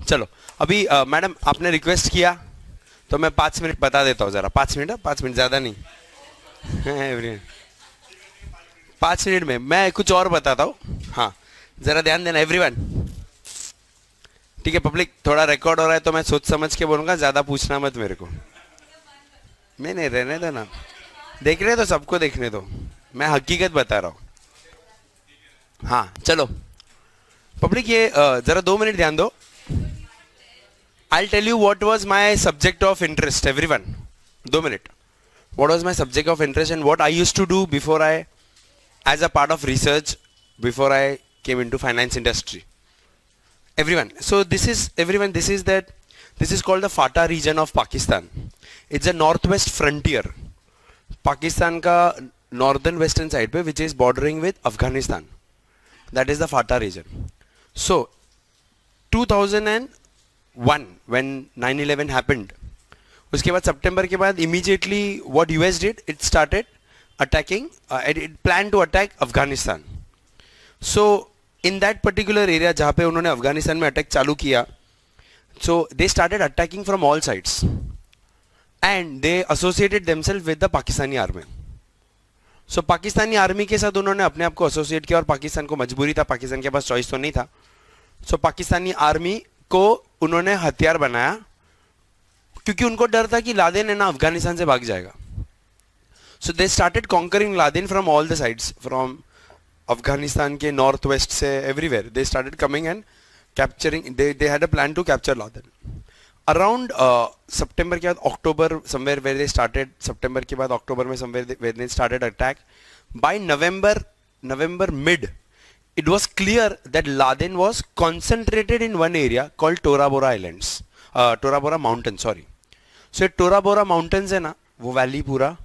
चलो अभी मैडम आपने रिक्वेस्ट किया तो मैं 5 मिनट बता देता हूँ जरा. 5 मिनट, 5 मिनट ज़्यादा नहीं. एवरीवन 5 मिनट में मैं कुछ और बताता हूँ. हाँ जरा ध्यान देना एवरीवन. ठीक है पब्लिक, थोड़ा रिकॉर्ड हो रहा है तो मैं सोच समझ के बोलूँगा, ज़्यादा पूछना मत मेरे को. मैं नहीं, रहने दो ना, देखने दो, सबको देखने दो, मैं हकीकत बता रहा हूँ. हाँ चलो पब्लिक, ये जरा 2 मिनट ध्यान दो. I'll tell you what was my subject of interest, everyone. 2 minutes. What was my subject of interest and what I used to do before I, as a part of research, before I came into finance industry. Everyone. So this is, everyone, this is called the FATA region of Pakistan. It's a northwest frontier. Pakistan ka northern western side pe, which is bordering with Afghanistan. That is the FATA region. So 2001 when 9/11 happened, उसके बाद सितंबर के बाद immediately what US did, it started attacking, it planned to attack Afghanistan. So in that particular area जहाँ पे उन्होंने अफगानिस्तान में attack चालू किया, so they started attacking from all sides and they associated themselves with the Pakistani army. So Pakistani army के साथ उन्होंने अपने आप को एसोसिएट किया और पाकिस्तान को मजबूरी था, पाकिस्तान के पास चॉइस तो नहीं था. सो पाकिस्तानी आर्मी को उन्होंने हथियार बनाया क्योंकि उनको डर था कि लादेन है ना अफगानिस्तान से भाग जाएगा. So they started conquering Laden from all the sides, from Afghanistan के नॉर्थ वेस्ट से everywhere they started coming and capturing. They had a plan to capture Laden. Around सितंबर के बाद अक्टूबर समवेयर वेयर दे स्टार्टेड, सितंबर के बाद अक्टूबर में somewhere where they started attack. By नवंबर mid it was clear that Laden was concentrated in one area called Tora Bora Islands, Tora Bora Mountains, sorry. So Tora Bora Mountains है ना, वो valley पूरा,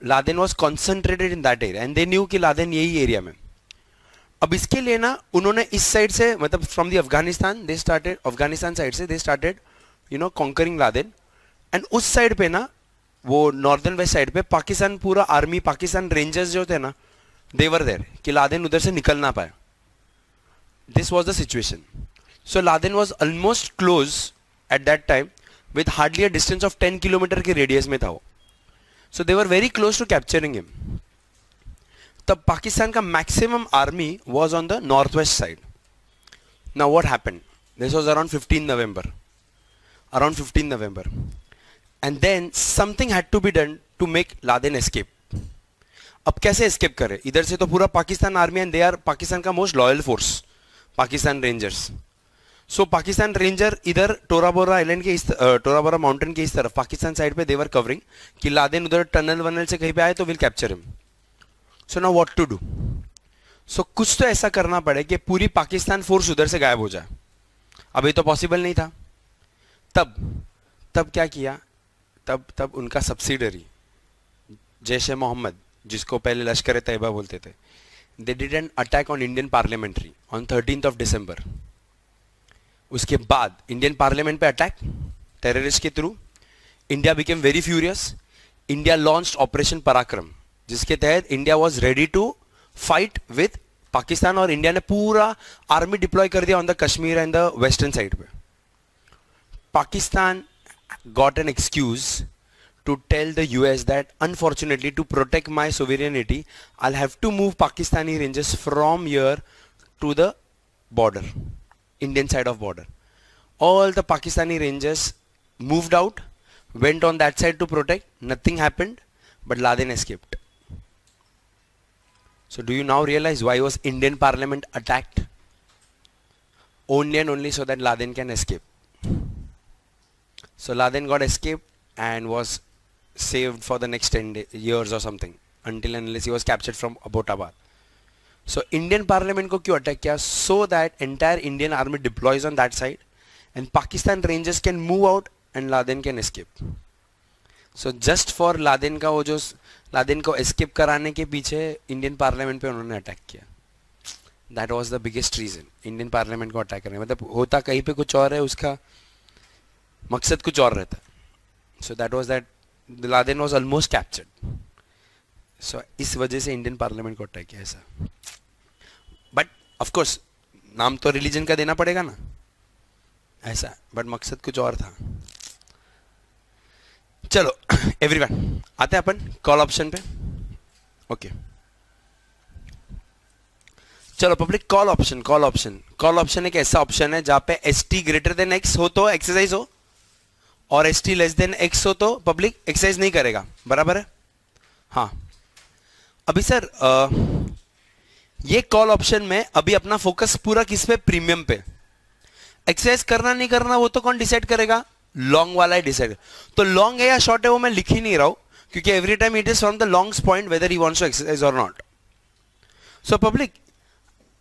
Laden was concentrated in that area and they knew कि Laden यही area में. अब इसके लिए ना उन्होंने इस साइड से, मतलब from the Afghanistan, they started, Afghanistan side से they started you know conquering Laden. And उस साइड पे ना, वो नॉर्दर्न वेस्ट साइड पे पाकिस्तान पूरा आर्मी, पाकिस्तान रेंजर्स जो थे ना, देवर देर कि लादेन उधर से निकल ना पाए. This was the situation. So Laden was almost close at that time with hardly a distance of 10 kilometer के radius में था वो. So they were very close to capturing him. तब पाकिस्तान का maximum army was on the northwest side. Now what happened? This was around 15 November. Around 15 November. And then something had to be done to make Laden escape. अब कैसे escape करे? इधर से तो पूरा Pakistan army and they are Pakistan का most loyal force. Pakistan rangers. So Pakistan ranger इधर टोरा बोरा island के इस, टोरा बोरा माउंटेन के इस तरफ पाकिस्तान साइड पे देवर कवरिंग कि लादेन उधर टनल वनल से कहीं पे आए तो will capture him. So now what to do? So कुछ तो ऐसा करना पड़े कि पूरी पाकिस्तान फोर्स उधर से गायब हो जाए. अभी तो पॉसिबल नहीं था. तब क्या किया? तब उनका सब्सिडरी जैश ए मोहम्मद, जिसको पहले लश्कर ए तैयबा बोलते थे, they did an attack on Indian parliamentary on 13th of December. उसके बाद इंडियन पार्लियामेंट पे अटैक टेररिस्ट के through. India became very furious. India launched operation पराक्रम, जिसके तहत India was ready to fight with Pakistan, और इंडिया ने पूरा आर्मी डिप्लॉय कर दिया on the Kashmir and the western side पे. Pakistan got an excuse to tell the US that unfortunately to protect my sovereignty I'll have to move Pakistani rangers from here to the border, Indian side of border. All the Pakistani rangers moved out, went on that side to protect. Nothing happened, but Laden escaped. So do you now realize why was Indian parliament attacked? Only and only so that Laden can escape. So Laden got escaped and was saved for the next 10 years or something, until and unless he was captured from Abbottabad. So Indian parliament को क्यों attack किया? So that entire Indian army deploys on that side and Pakistan rangers can move out and Laden can escape. So just for Laden का वो जो Laden को escape कराने के पीछे इंडियन पार्लियामेंट पे उन्होंने अटैक किया. That was the biggest reason. Indian parliament को अटैक करने, मतलब होता कहीं पे कुछ और है, उसका मकसद कुछ और रहता. So that was that. Laden was almost captured. So इस वजह से इंडियन पार्लियामेंट को अटैक किया ऐसा. बट ऑफ कोर्स नाम तो रिलीजन का देना पड़ेगा ना. ऐसा, बट मकसद कुछ और था। चलो एवरीवन, आते हैं अपन कॉल ऑप्शन पे। ओके चलो public, call option, call option, call option एक ऐसा ऑप्शन है जहां पे S T greater than x हो तो एक्सरसाइज हो, और S T less than x हो तो पब्लिक एक्सरसाइज नहीं करेगा, बराबर है? हाँ, अभी सर ये कॉल ऑप्शन में अभी अपना फोकस पूरा किस पे? प्रीमियम पे। एक्सरसाइज करना नहीं करना वो तो कौन डिसाइड करेगा? लॉन्ग वाला ही डिसाइड। तो लॉन्ग है या शॉर्ट है वो मैं लिख ही नहीं रहा हूं, क्योंकि every time it is from the long's point whether he wants to exercise or not. So public,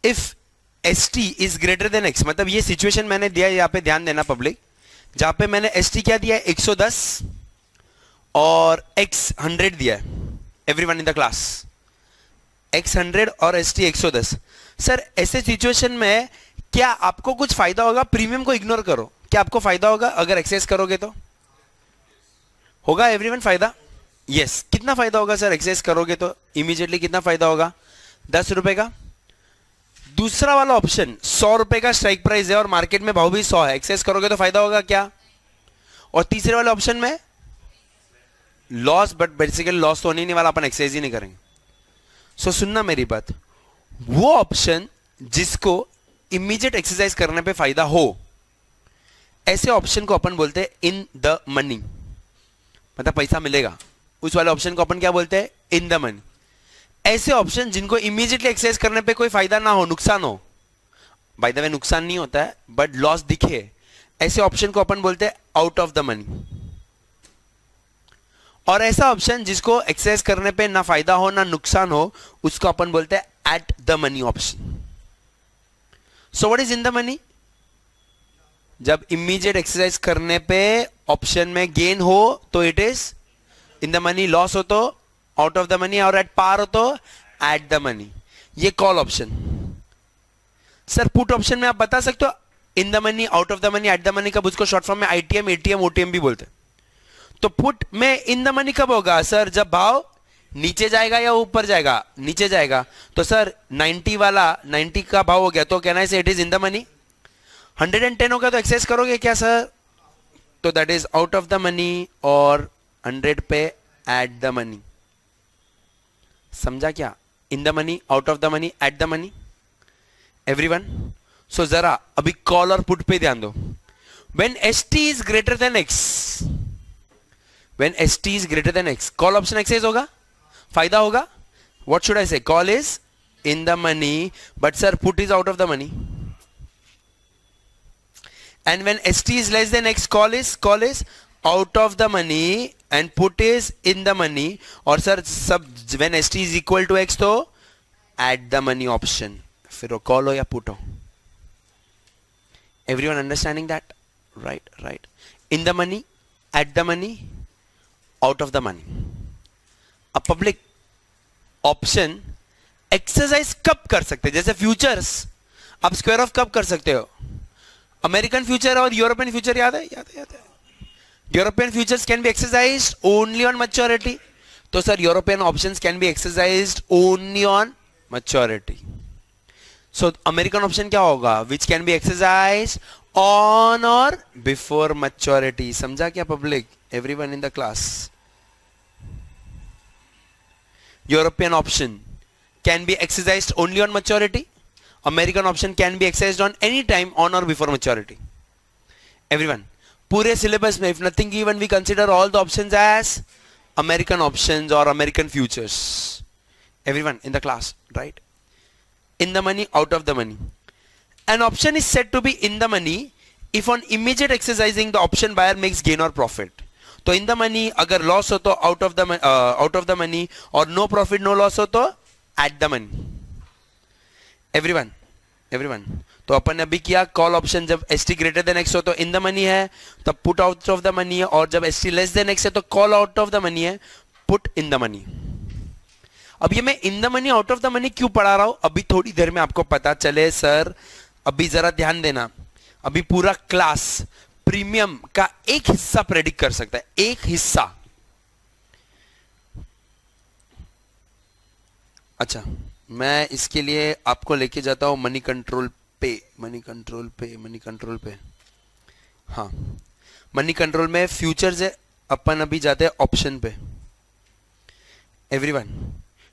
if S T is greater than X, मतलब ये सिचुएशन मैंने दिया है, यहाँ पे ध्यान देना पब्लिक, जहां पे मैंने एस टी क्या दिया है? 110 और एक्स 100 दिया है। Everyone in the class, x 100 और एस टी 110। सर ऐसे सिचुएशन में क्या आपको कुछ फायदा होगा? प्रीमियम को इग्नोर करो, क्या आपको फायदा होगा अगर एक्सरसाइज करोगे तो? होगा एवरीवन फायदा? यस। कितना फायदा होगा सर एक्सरसाइज करोगे तो? इमीडिएटली कितना फायदा होगा? 10 रुपए का। दूसरा वाला ऑप्शन 100 रुपए का स्ट्राइक प्राइस है और मार्केट में भाव भी 100 है, एक्सरसाइज करोगे तो फायदा होगा क्या? और तीसरे वाले ऑप्शन में लॉस, बट बेसिकली लॉस तो होने नहीं वाला, अपन एक्सरसाइज ही नहीं करेंगे। सो सुनना मेरी बात, वो ऑप्शन जिसको इमीडिएट एक्सरसाइज करने पे फायदा हो, ऐसे ऑप्शन को अपन बोलते हैं इन द मनी, मतलब पैसा मिलेगा, उस वाले ऑप्शन को अपन क्या बोलते हैं? इन द मनी। ऐसे ऑप्शन जिनको इमीडिएटली एक्सरसाइज करने पे कोई फायदा ना हो, नुकसान हो, बाय द वे नुकसान नहीं होता है बट लॉस दिखे, ऐसे ऑप्शन को अपन बोलते हैं आउट ऑफ द मनी। और ऐसा ऑप्शन जिसको एक्सरसाइज करने पे ना फायदा हो ना नुकसान हो, उसको अपन बोलते हैं eight the money option. So what is in the money? जब इमीडिएट एक्सरसाइज करने पे ऑप्शन में गेन हो तो it is in the money, loss हो तो आउट ऑफ द मनी, और एट पार हो तो एट द मनी। ये call option. Sir put option में आप बता सकते हो इन the money, out of the money, at the money कब? उसको शॉर्ट फॉर्म में आईटीएम, एटीएम, ओटीएम भी बोलते हैं। तो पुट में इन द मनी कब होगा सर? जब भाव नीचे जाएगा या ऊपर जाएगा? नीचे जाएगा। तो सर 90 वाला 90 का भाव हो गया तो कहना है it is in the money. 110 होगा तो एक्सरसाइज करोगे क्या सर? तो that is out of the money, और 100 पे एट द मनी। समझा क्या? In the money, out of the money, at the money. Everyone, so जरा अभी कॉल और पुट पे ध्यान दो। When ST is greater than X, when ST is greater than X, call option exercise होगा, फायदा होगा। व्हाट शुड आई से? Call is in the money, but sir put is out of the money. And when ST is less than X, call is out of the money and put is in the money, और sir सब when ST is equal to X तो at the money option, फिर वो call हो या put हो। Everyone understanding that? Right. In the money, at the money, out of the money। अब public option exercise कब कर सकते हैं? जैसे फ्यूचर्स आप स्क्वायर ऑफ कब कर सकते हो? अमेरिकन फ्यूचर और यूरोपियन फ्यूचर याद है? European futures can be exercised only on maturity, तो sir European options can be exercised only on maturity. So American option क्या होगा? Which can be exercised on or before maturity. समझा क्या public? Everyone in the class, European option can be exercised only on maturity, American option can be exercised on any time on or before maturity. Everyone, पूरे syllabus में if nothing given we consider all the options as American options or American futures. Everyone in the class, right? In the money, out of the money. An option is said to be in the money if on immediate exercising the option buyer makes gain or profit. तो in the money अगर loss हो तो out of the money, और no profit no loss हो तो at the money. Everyone, तो अपन ने अभी किया कॉल ऑप्शन, जब S T greater than x हो तो इन द मनी है, तब put out of the money है, और जब S T less than x है तो call out of the money है, पुट इन द मनी। अब ये मैं इन the money out of the money क्यों पढ़ा रहा हूं? अभी थोड़ी देर में आपको पता चले सर। अभी जरा ध्यान देना, अभी पूरा क्लास प्रीमियम का एक हिस्सा प्रेडिक्ट कर सकता है, एक हिस्सा। अच्छा, मैं इसके लिए आपको लेके जाता हूं मनी कंट्रोल पे। हाँ, मनी कंट्रोल में फ्यूचर्स है, अपन अभी जाते हैं ऑप्शन पे। एवरीवन,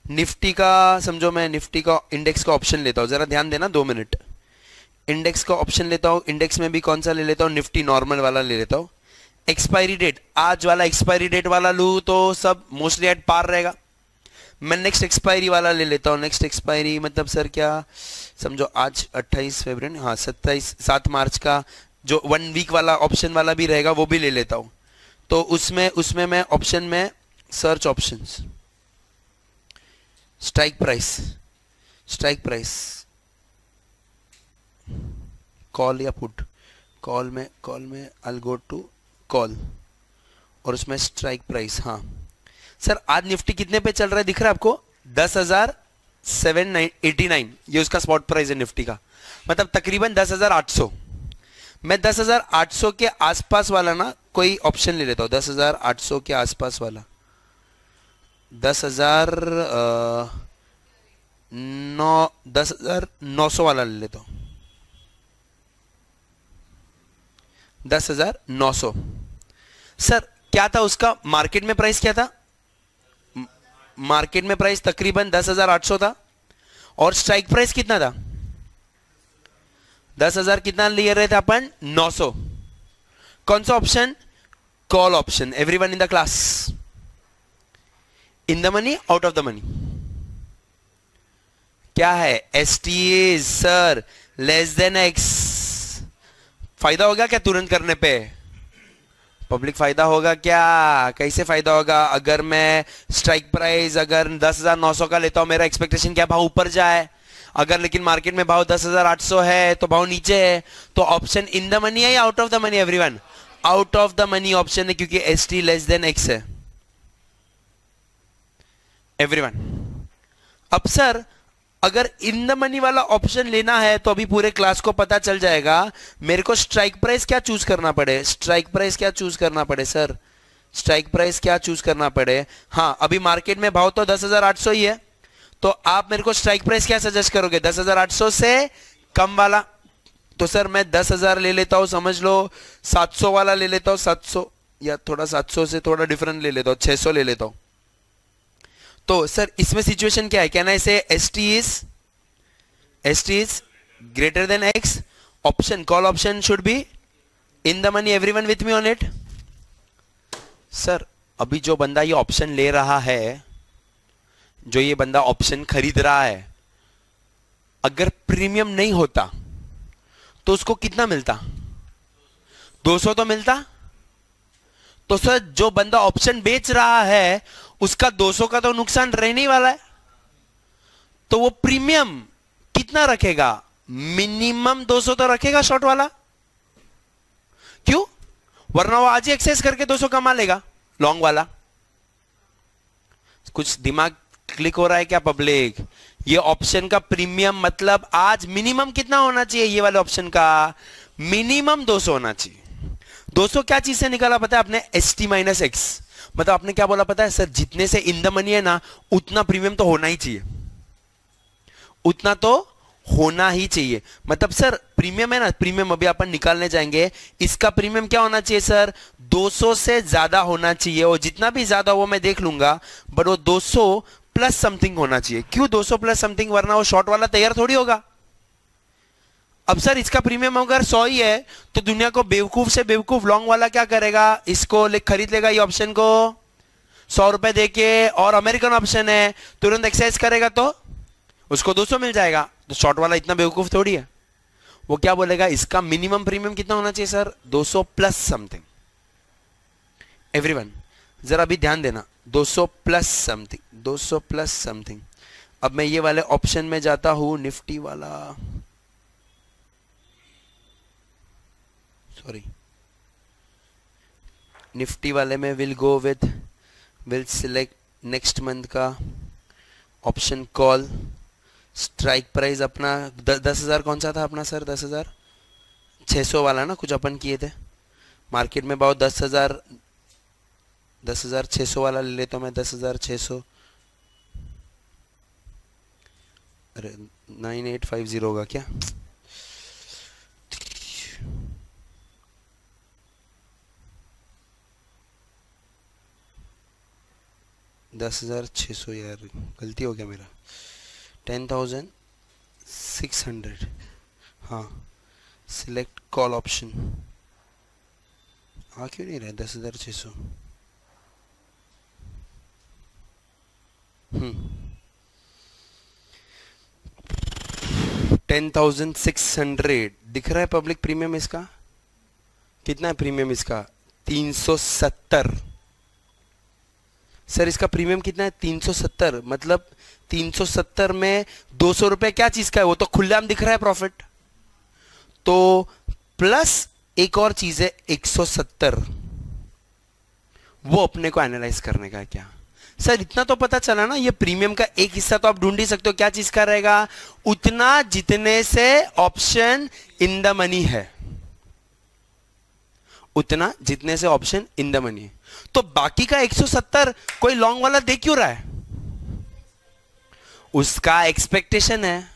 निफ्टी का समझो, मैं निफ्टी का इंडेक्स का ऑप्शन लेता हूँ, जरा ध्यान देना 2 मिनट। इंडेक्स का ऑप्शन लेता हूँ, इंडेक्स में भी कौन सा ले लेता हूँ, निफ्टी नॉर्मल वाला ले लेता हूँ। एक्सपायरी डेट, आज वाला एक्सपायरी डेट वाला लूँ तो सब मोस्टली एट पार रहेगा। मैं नेक्स्ट एक्सपायरी वाला ले लेता हूँ। नेक्स्ट एक्सपायरी मतलब सर क्या, समझो आज 28 फरवरी, हाँ 7 मार्च का जो 1 वीक वाला ऑप्शन वाला भी रहेगा वो भी ले लेता हूँ। तो उसमें मैं ऑप्शन में search options, strike price, call या पुट, कॉल में आई गो टू कॉल और उसमें स्ट्राइक प्राइस। हाँ सर, आज निफ्टी कितने पे चल रहा है दिख रहा है आपको, 10,789, ये उसका स्पॉट प्राइस है निफ्टी का, मतलब तकरीबन 10,800। मैं 10,800 के आसपास वाला ना कोई ऑप्शन ले लेता हूँ, 10,800 के आसपास वाला, 10,900 वाला ले लेता हूँ, 10,900। सर क्या था उसका मार्केट में प्राइस, क्या था मार्केट में प्राइस, तकरीबन 10,800 था, और स्ट्राइक प्राइस कितना था, 10,000 कितना ले रहे थे अपन, 900। कौन सा option, call option. Everyone in the class, in the money, out of the money, क्या है, ST sir less than x. फायदा होगा क्या तुरंत करने पे, पब्लिक फायदा होगा क्या, कैसे फायदा होगा, अगर मैं स्ट्राइक प्राइस अगर 10,900 का लेता हूं, मेरा एक्सपेक्टेशन क्या, भाव ऊपर जाए, अगर लेकिन मार्केट में भाव 10,800 है तो भाव नीचे है, तो ऑप्शन इन द मनी है या out of the money, everyone out of the money option है, क्योंकि S T less than x है। एवरीवन, अब सर अगर इन द मनी वाला ऑप्शन लेना है तो अभी पूरे क्लास को पता चल जाएगा मेरे को स्ट्राइक प्राइस क्या चूज करना पड़े, स्ट्राइक प्राइस क्या चूज करना पड़े सर, स्ट्राइक प्राइस क्या चूज करना पड़े। हाँ, अभी मार्केट में भाव तो 10,800 ही है, तो आप मेरे को स्ट्राइक प्राइस क्या सजेस्ट करोगे, 10,800 से कम वाला। तो सर मैं 10,000 ले लेता हूं, समझ लो 700 वाला ले लेता हूं, 700 या थोड़ा 700 से थोड़ा डिफरेंट ले लेता हूं, 600 ले लेता हूं। तो सर इसमें सिचुएशन क्या है, कहना है से S T is greater than x, option call option should be in the money. Everyone with me on it. Sir अभी जो बंदा ये ऑप्शन ले रहा है, जो ये बंदा ऑप्शन खरीद रहा है, अगर प्रीमियम नहीं होता तो उसको कितना मिलता, 200 तो मिलता। तो सर जो बंदा ऑप्शन बेच रहा है उसका 200 का तो नुकसान रहने ही वाला है, तो वो प्रीमियम कितना रखेगा, मिनिमम 200 तो रखेगा शॉर्ट वाला, क्यों, वरना वो आज ही एक्सेस करके 200 कमा लेगा लॉन्ग वाला। कुछ दिमाग क्लिक हो रहा है क्या पब्लिक, ये ऑप्शन का प्रीमियम मतलब आज मिनिमम कितना होना चाहिए, ये वाले ऑप्शन का मिनिमम 200 होना चाहिए। 200 क्या चीज से निकाला पता है आपने, एस टी माइनस एक्स, मतलब आपने क्या बोला पता है सर, जितने से इन द मनी है ना उतना प्रीमियम तो होना ही चाहिए, उतना तो होना ही चाहिए। मतलब सर प्रीमियम है ना, प्रीमियम अभी अपन निकालने जाएंगे, इसका प्रीमियम क्या होना चाहिए सर, 200 से ज्यादा होना चाहिए, और जितना भी ज्यादा वो मैं देख लूंगा, बट वो 200 प्लस समथिंग होना चाहिए। क्यों 200 प्लस समथिंग, वरना वो शॉर्ट वाला तैयार थोड़ी होगा। अब सर इसका प्रीमियम अगर 100 ही है तो दुनिया को बेवकूफ से बेवकूफ लॉन्ग वाला क्या करेगा, इसको खरीद लेगा ये ऑप्शन को 100 रुपए देके, और अमेरिकन ऑप्शन है तुरंत एक्सरसाइज करेगा तो उसको 200 मिल जाएगा। तो शॉर्ट वाला इतना बेवकूफ थोड़ी है, वो क्या बोलेगा इसका मिनिमम प्रीमियम कितना होना चाहिए सर, 200 प्लस समथिंग। एवरीवन जरा अभी ध्यान देना, 200 प्लस समथिंग, 200 प्लस समथिंग। अब मैं ये वाले ऑप्शन में जाता हूं, निफ्टी वाला, सॉरी निफ्टी वाले में will go will select next month का ऑप्शन कॉल, स्ट्राइक प्राइस अपना 10,000 कौन सा था अपना सर, 10,600 वाला ना कुछ अपन किए थे, मार्केट में भाव 10,600 वाला ले लेता हूँ मैं, 10,600, अरे 9850 होगा क्या, 10,600 यार, गलती हो गया मेरा। 10,600, हाँ, सिलेक्ट कॉल ऑप्शन। हाँ क्यों नहीं रहा 10,600? 10,600 दिख रहा है पब्लिक प्रीमियम इसका। कितना है प्रीमियम इसका? 370। सर इसका प्रीमियम कितना है? 370। मतलब 370 में 200 रुपए क्या चीज का है? वो तो खुलेआम दिख रहा है प्रॉफिट। तो प्लस एक और चीज है 170, वो अपने को एनालाइज करने का है। क्या सर इतना तो पता चला ना, ये प्रीमियम का एक हिस्सा तो आप ढूंढ ही सकते हो, क्या चीज का रहेगा? उतना जितने से ऑप्शन इन द मनी है, उतना जितने से ऑप्शन इन द मनी है। तो बाकी का 170 कोई लॉन्ग वाला दे क्यों रहा है? उसका एक्सपेक्टेशन है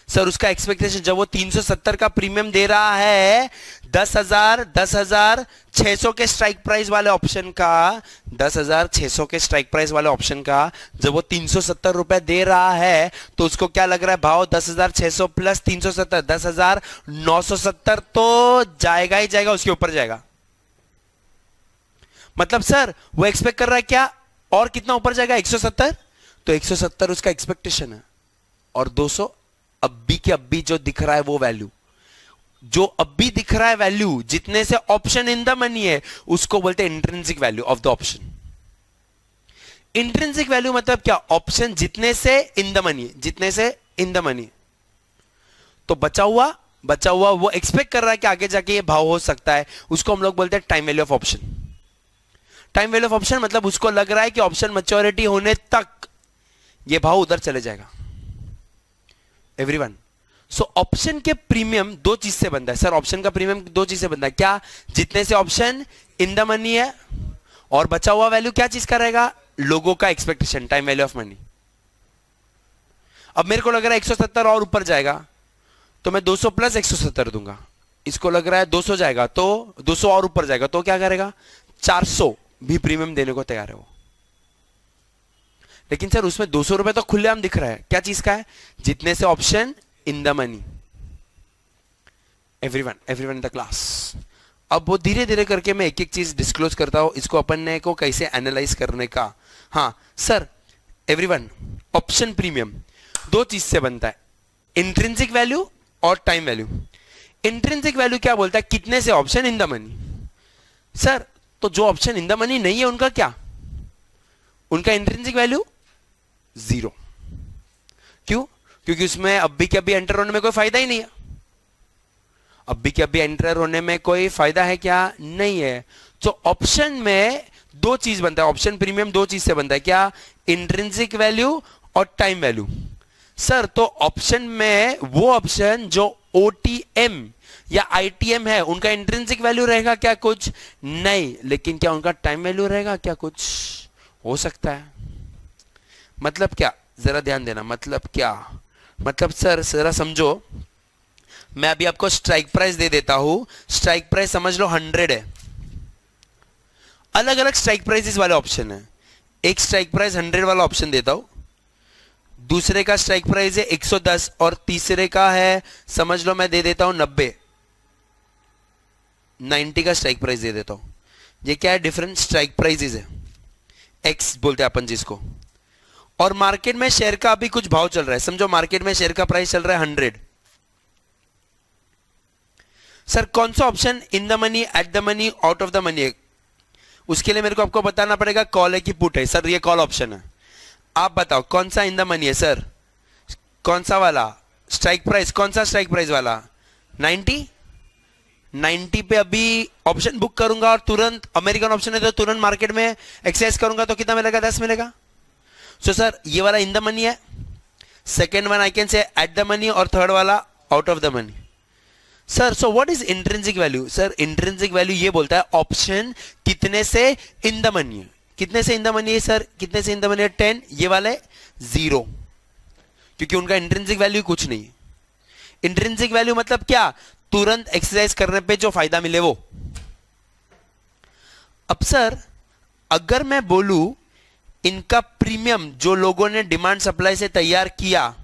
सर, उसका एक्सपेक्टेशन। जब वो 370 का प्रीमियम दे रहा है 10,600 के स्ट्राइक प्राइस वाले ऑप्शन का, 10,600 के स्ट्राइक प्राइस वाले ऑप्शन का जब वो 370 रुपए दे रहा है, तो उसको क्या लग रहा है भाव? 10,600 प्लस 370, 10,970 तो जाएगा ही जाएगा, उसके ऊपर जाएगा। मतलब सर वो एक्सपेक्ट कर रहा है क्या? और कितना ऊपर जाएगा? 170। तो 170 उसका एक्सपेक्टेशन है, और 200 अभी के अभी जो दिख रहा है वो वैल्यू, जो अभी दिख रहा है वैल्यू जितने से ऑप्शन इन द मनी है, उसको बोलते हैं intrinsic value of the option. Intrinsic value मतलब क्या? ऑप्शन जितने से इन द मनी, जितने से इन द मनी। तो बचा हुआ वो एक्सपेक्ट कर रहा है कि आगे जाके ये भाव हो सकता है, उसको हम लोग बोलते हैं time value of option. Time value of option मतलब उसको लग रहा है कि ऑप्शन मैच्योरिटी होने तक ये भाव उधर चले जाएगा। एवरीवन, सो ऑप्शन के प्रीमियम दो चीज से बनता है सर। ऑप्शन का प्रीमियम दो चीज से बनता है। क्या? जितने से ऑप्शन इन द मनी है, और बचा हुआ वैल्यू क्या चीज का रहेगा? लोगों का expectation, time value of money. अब मेरे को लग रहा है 170 और ऊपर जाएगा, तो मैं 200 प्लस 170 दूंगा। इसको लग रहा है 200 जाएगा, तो 200 और ऊपर जाएगा, तो क्या करेगा? 400 भी प्रीमियम देने को तैयार है वो। लेकिन सर उसमें 200 रुपए तो खुलेआम दिख रहा है, क्या चीज का है? जितने से option in the money. Everyone in the class. अब वो धीरे धीरे करके मैं एक एक चीज डिस्क्लोज करता हूं, इसको अपन ने को कैसे एनालाइज करने का। हाँ सर, एवरीवन, ऑप्शन प्रीमियम दो चीज से बनता है, इंट्रिंसिक वैल्यू और टाइम वैल्यू। इंट्रिंसिक वैल्यू क्या बोलता है? कितने से option in the money. Sir तो जो ऑप्शन इन द मनी नहीं है उनका क्या? उनका इंट्रिंसिक वैल्यू 0। क्यों? क्योंकि उसमें अभी के अभी एंटर होने में कोई फायदा ही नहीं है। अभी के अभी एंटर होने में कोई फायदा है क्या? नहीं है। तो ऑप्शन में दो चीज बनता है, ऑप्शन प्रीमियम दो चीज से बनता है। क्या? इंट्रिंसिक वैल्यू और टाइम वैल्यू। सर तो ऑप्शन में वो ऑप्शन जो OTM या ITM है, उनका इंट्रिंसिक वैल्यू रहेगा क्या? कुछ नहीं। लेकिन क्या उनका टाइम वैल्यू रहेगा क्या? कुछ हो सकता है। मतलब क्या? जरा ध्यान देना। मतलब क्या? मतलब सर जरा समझो, मैं अभी आपको स्ट्राइक प्राइस दे देता हूं। स्ट्राइक प्राइस समझ लो 100 है। अलग अलग स्ट्राइक प्राइसेस वाले ऑप्शन है। एक स्ट्राइक प्राइस 100 वाला ऑप्शन देता हूं, दूसरे का स्ट्राइक प्राइस है 110, और तीसरे का है समझ लो मैं दे देता हूं 90 का स्ट्राइक प्राइस दे देता हूं। ये क्या है? डिफरेंट स्ट्राइक प्राइसेस है, एक्स बोलते हैं अपन जिसको। और मार्केट में शेयर का अभी कुछ भाव चल रहा है। समझो मार्केट में शेयर का प्राइस चल रहा है 100। सर कौन सा option in the money, at the money, out of the money है? उसके लिए मेरे को आपको बताना पड़ेगा कॉल है कि पुट है। सर ये कॉल ऑप्शन है, आप बताओ कौन सा इन द मनी है? सर कौन सा वाला स्ट्राइक प्राइस? कौन सा स्ट्राइक प्राइस वाला? 90 पे अभी ऑप्शन बुक करूंगा और तुरंत अमेरिकन ऑप्शन है तो तुरंत मार्केट में एक्सरसाइज करूंगा तो कितना मिलेगा? 10 मिलेगा। सो सर ये वाला इन द मनी है, second one I can say eight the money, और थर्ड वाला out of the money. Sir so what is intrinsic value? Sir intrinsic value ये बोलता है ऑप्शन कितने से इन द मनी है। कितने से इन द मनी है सर? कितने से इन द मनी है? 10। ये वाले 0, क्योंकि उनका इंट्रिंसिक वैल्यू कुछ नहीं है। इंट्रिंसिक वैल्यू मतलब क्या? तुरंत एक्सरसाइज करने पे जो फायदा मिले वो। अब सर अगर मैं बोलूं इनका प्रीमियम जो लोगों ने डिमांड सप्लाई से तैयार किया,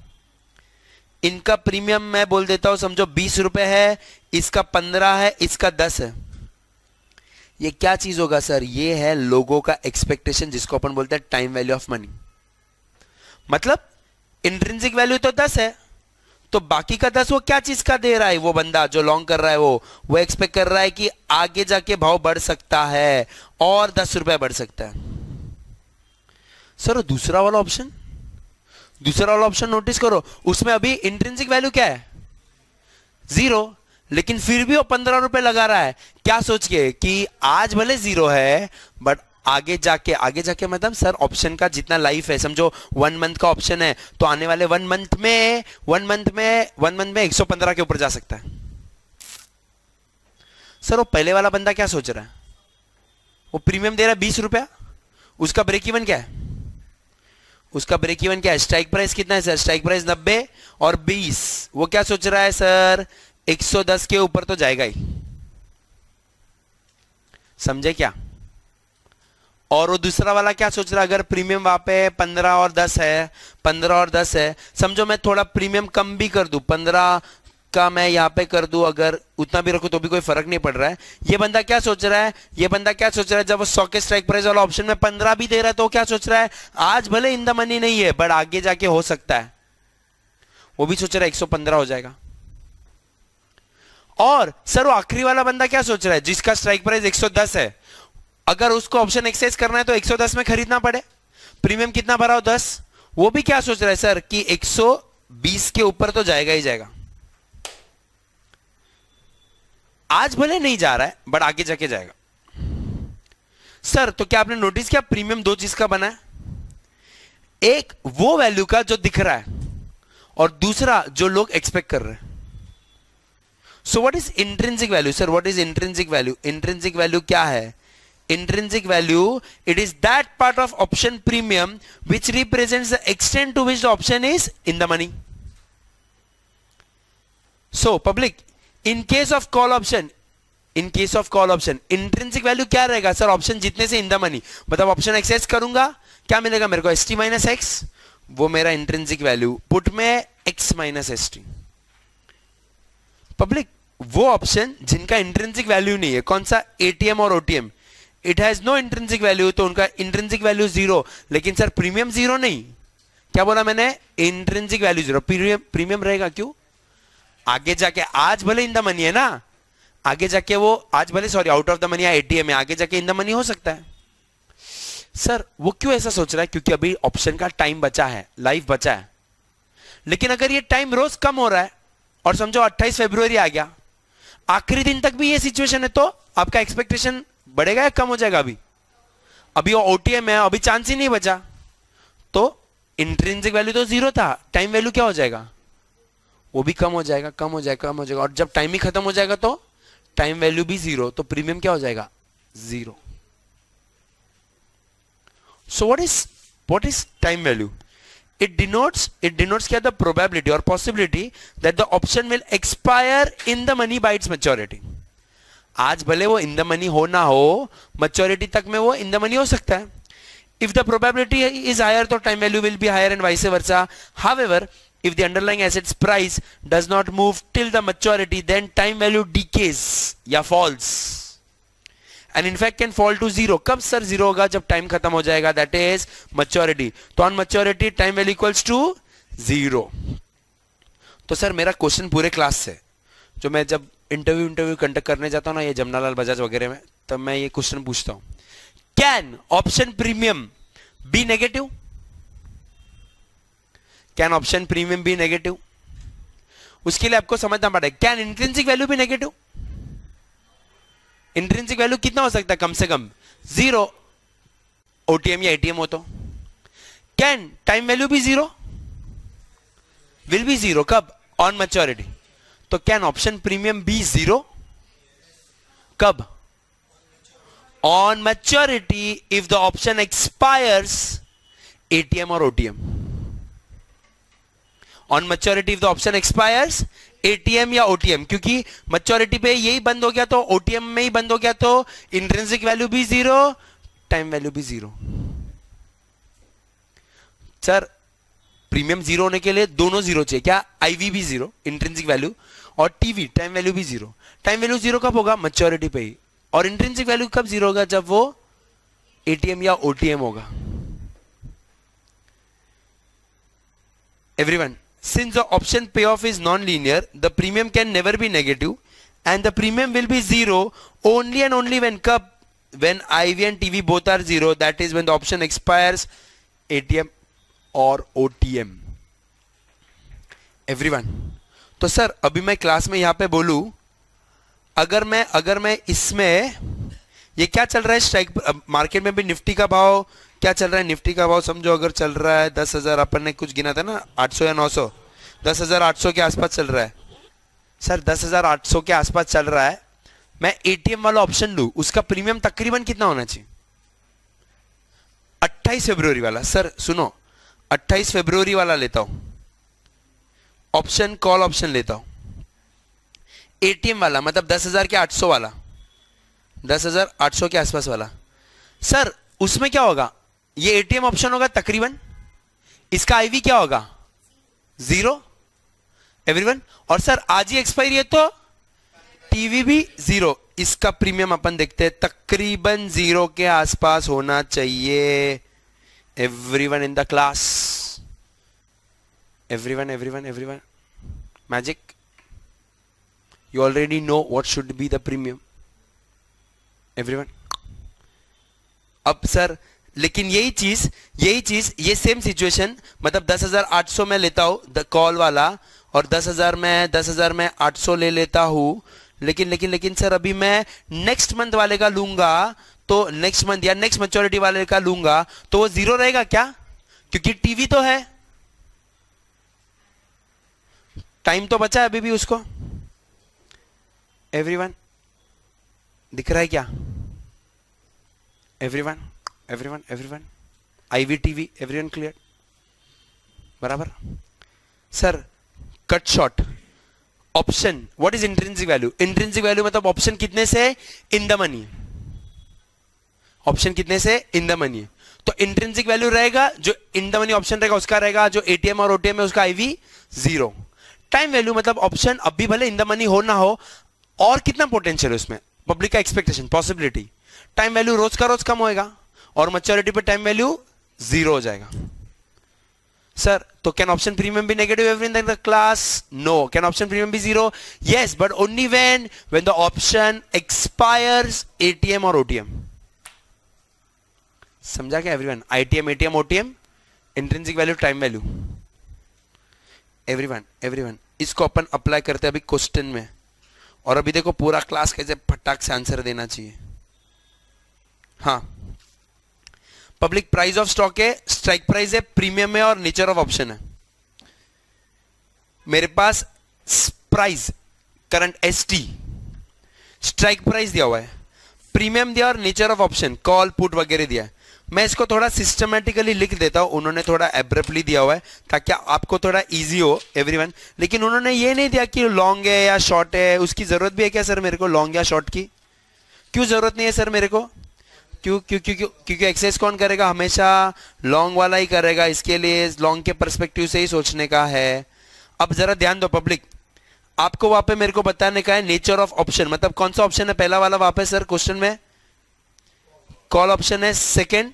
इनका प्रीमियम मैं बोल देता हूं, समझो 20 रुपए है, इसका 15 है, इसका 10 है। ये क्या चीज होगा सर? ये है लोगों का एक्सपेक्टेशन, जिसको अपन बोलते हैं टाइम वैल्यू ऑफ मनी। मतलब इंट्रिंसिक वैल्यू तो 10 है, तो बाकी का 10 वो क्या चीज का दे रहा है? वो बंदा जो लॉन्ग कर रहा है वो एक्सपेक्ट कर रहा है कि आगे जाके भाव बढ़ सकता है और 10 रुपए बढ़ सकता है। सर दूसरा वाला ऑप्शन नोटिस करो, उसमें अभी इंट्रिंसिक वैल्यू क्या है? 0, लेकिन फिर भी वो 15 रुपए लगा रहा है। क्या सोच के कि आज भले 0 है, बट आगे जाके मतलब सर ऑप्शन का जितना लाइफ है, समझो 1 मंथ का ऑप्शन है, तो आने वाले 1 मंथ में 115 के ऊपर जा सकता है। सर वो पहले वाला बंदा क्या सोच रहा है? वो प्रीमियम दे रहा है 20 रुपया, उसका ब्रेक इवन क्या है? स्ट्राइक प्राइस कितना है सर? स्ट्राइक प्राइस 90 और 20। वो क्या सोच रहा है सर? 110 के ऊपर तो जाएगा ही। समझे क्या? और वो दूसरा वाला क्या सोच रहा है? अगर प्रीमियम वहां पे 15 और 10 है, समझो मैं थोड़ा प्रीमियम कम भी कर दूं, 15 का मैं यहां पे कर दूं, अगर उतना भी रखूं तो भी कोई फर्क नहीं पड़ रहा है। ये बंदा क्या सोच रहा है? जब वो 100 के स्ट्राइक प्राइस वाला ऑप्शन में 15 भी दे रहा है, तो क्या सोच रहा है? आज भले इन द मनी नहीं है, बट आगे जाके हो सकता है। वो भी सोच रहा है 115 हो जाएगा। और सर वो आखिरी वाला बंदा क्या सोच रहा है? जिसका स्ट्राइक प्राइस 110 है, अगर उसको ऑप्शन एक्सेस करना है तो 110 में खरीदना पड़े, प्रीमियम कितना भरा हो? 10। वो भी क्या सोच रहा है सर कि 120 के ऊपर तो जाएगा ही जाएगा। आज भले नहीं जा रहा है, बट आगे जाके जाएगा। सर तो क्या आपने नोटिस किया प्रीमियम 2 चीज का बना है? एक वो वैल्यू का जो दिख रहा है, और दूसरा जो लोग एक्सपेक्ट कर रहे हैं। So what is intrinsic value? Sir what is intrinsic value? Intrinsic value क्या है? Intrinsic value, it is that part of option premium which represents the extent to which the option is in the money. So public, in case of call option, intrinsic value क्या रहेगा sir? Option जितने से in the money, मतलब option access करूंगा, क्या मिलेगा मेरे को? ST माइनस एक्स, वो मेरा इंट्रिंसिक वैल्यू। पुट में x माइनस ST। पब्लिक, वो ऑप्शन जिनका इंट्रिंसिक वैल्यू नहीं है, कौन सा? ATM और OTM, it has no intrinsic value, तो उनका इंट्रिंसिक वैल्यू 0। लेकिन सर प्रीमियम 0 नहीं, क्या बोला मैंने? इंट्रिंसिक वैल्यू 0, प्रीमियम रहेगा। क्यों? आगे जाके, आज भले इन द मनी है ना, आगे जाके वो, आज भले sorry out of the money या ATM है, आगे जाके इन द मनी हो सकता है। सर वो क्यों ऐसा सोच रहा है? क्योंकि अभी ऑप्शन का टाइम बचा है, लाइफ बचा है। लेकिन अगर ये टाइम रोज कम हो रहा है, और समझो 28 फरवरी आ गया, आखिरी दिन तक भी ये सिचुएशन है, तो आपका एक्सपेक्टेशन बढ़ेगा या कम हो जाएगा? अभी वो OTM है, अभी चांस ही नहीं बचा, तो इंट्रिंसिक वैल्यू तो 0 था, टाइम वैल्यू क्या हो जाएगा? वो भी कम हो जाएगा। और जब टाइम ही खत्म हो जाएगा तो टाइम वैल्यू भी 0, तो प्रीमियम क्या हो जाएगा? 0। So what is time value? It denotes क्या? The probability or possibility that the option will expire in the money by its maturity. आज भले वो इन द मनी हो ना हो, मैच्योरिटी तक में वो इन द मनी हो सकता है। If the probability is higher, तो time value will be higher and vice versa. However, if the underlying assets price does not move till the maturity, then time value decays या falls, and in fact can fall to 0. कब sir 0 होगा? जब time खत्म हो जाएगा, that is maturity. तो on maturity time value equals to 0. तो sir मेरा क्वेश्चन पूरे क्लास से, जो मैं जब इंटरव्यू कंडक्ट करने जाता हूं ना, ये जमनालाल बजाज वगैरह में, तब मैं ये क्वेश्चन पूछता हूं, can option premium be negative? Can option premium be negative? उसके लिए आपको समझना पड़ेगा, कैन इंट्रिंसिक वैल्यू भी नेगेटिव? इंट्रिंसिक वैल्यू कितना हो सकता है? कम से कम 0, OTM या ATM हो तो। कैन टाइम वैल्यू भी 0? विल बी 0 कब? On maturity. तो कैन ऑप्शन प्रीमियम बी 0? कब? On maturity, if the option expires ATM और OTM। On maturity if the option expires ATM या OTM, क्योंकि मैच्योरिटी पे यही बंद हो गया तो OTM में ही बंद हो गया, तो इंट्रिंसिक वैल्यू भी 0, टाइम वैल्यू भी 0। सर प्रीमियम जीरो होने के लिए दोनों जीरो चाहिए, क्या आईवी भी जीरो इंट्रिंसिक वैल्यू और टीवी टाइम वैल्यू भी जीरो। टाइम वैल्यू जीरो कब होगा? मैच्योरिटी पे ही। और इंट्रिंसिक वैल्यू कब जीरो होगा? जब वो एटीएम या ओटीएम होगा। Everyone, since the option payoff is non-linear, the premium can never be negative and the premium will be zero only and only when when IV and TV both are zero, that is when the option expires, ATM or OTM. Everyone, तो sir अभी मैं class में यहाँ पे बोलूँ, अगर मैं इसमें ये क्या चल रहा है स्ट्राइक मार्केट में भी निफ्टी का भाव क्या चल रहा है? निफ्टी का भाव समझो अगर चल रहा है 10,000, अपन ने कुछ गिना था ना 800 या 900, 10,800 के आसपास चल रहा है। सर 10,800 के आसपास चल रहा है, मैं एटीएम वाला ऑप्शन लूं, उसका प्रीमियम तकरीबन कितना होना चाहिए? 28 फरवरी वाला। सर सुनो, 28 फरवरी वाला लेता हूं, ऑप्शन कॉल ऑप्शन लेता हूं, एटीएम वाला मतलब 10,000 के 800 वाला, 10,800 के आसपास वाला। सर उसमें क्या होगा? ये एटीएम ऑप्शन होगा तकरीबन, इसका आईवी क्या होगा? जीरो। एवरीवन, और सर आज ही एक्सपायरी है तो टीवी भी जीरो। इसका प्रीमियम अपन देखते हैं तकरीबन जीरो के आसपास होना चाहिए। Everyone in the class, everyone magic, you already know what should be the premium. Everyone, अब सर लेकिन यही चीज ये सेम सिचुएशन, मतलब 10,800 में लेता हूं कॉल वाला और 10,000 में 800 ले लेता हूं, लेकिन सर अभी मैं नेक्स्ट मंथ वाले का लूंगा तो नेक्स्ट मंथ या नेक्स्ट मैच्योरिटी वाले का लूंगा तो वो जीरो रहेगा क्या? क्योंकि टीवी तो है, टाइम तो बचा है अभी भी उसको। एवरीवन दिख रहा है क्या? Everyone IV TV everyone clear? बराबर। Sir cut short option, what is intrinsic value? Intrinsic value मतलब ऑप्शन कितने से इन द मनी, ऑप्शन कितने से इन द मनी। तो इंट्रिंसिक वैल्यू रहेगा जो इन द मनी ऑप्शन रहेगा उसका रहेगा, जो एटीएम और ओटीएम है उसका आईवी जीरो। टाइम वैल्यू मतलब ऑप्शन अभी भले इन द मनी हो ना हो और कितना पोटेंशियल है उसमें, पब्लिक का एक्सपेक्टेशन पॉसिबिलिटी, टाइम वैल्यू रोज का रोज कम होएगा और मैच्योरिटी पे टाइम वैल्यू जीरो हो जाएगा। सर तो can option premium be negative every in the class? No. Can option premium be zero? Yes, but only when the option expires ATM और OTM. समझा क्या everyone? ITM ATM OTM, intrinsic value time value. Everyone इसको अपन apply करते हैं अभी question में, और अभी देखो पूरा क्लास कैसे फटाक से आंसर देना चाहिए। हाँ, पब्लिक प्राइस ऑफ स्टॉक है, स्ट्राइक प्राइस है, प्रीमियम है और नेचर ऑफ ऑप्शन है। मेरे पास price current ST, strike price दिया हुआ है, प्रीमियम दिया और nature of option call put वगैरह दिया है। मैं इसको थोड़ा सिस्टमैटिकली लिख देता हूं, उन्होंने थोड़ा एब्रप्टली दिया हुआ है ताकि आपको थोड़ा इजी हो एवरीवन। लेकिन उन्होंने ये नहीं दिया कि लॉन्ग है या शॉर्ट है। उसकी जरूरत भी है क्या सर मेरे को लॉन्ग या शॉर्ट की? क्यों जरूरत नहीं है सर मेरे को? क्योंकि एक्सेस कौन करेगा? हमेशा लॉन्ग वाला ही करेगा, इसके लिए लॉन्ग के पर्सपेक्टिव से ही सोचने का है। अब जरा ध्यान दो पब्लिक, आपको वहां पे मेरे को बताने का है नेचर ऑफ ऑप्शन, मतलब कौन सा ऑप्शन है पहला वाला वहां पे सर क्वेश्चन में? कॉल ऑप्शन है, सेकेंड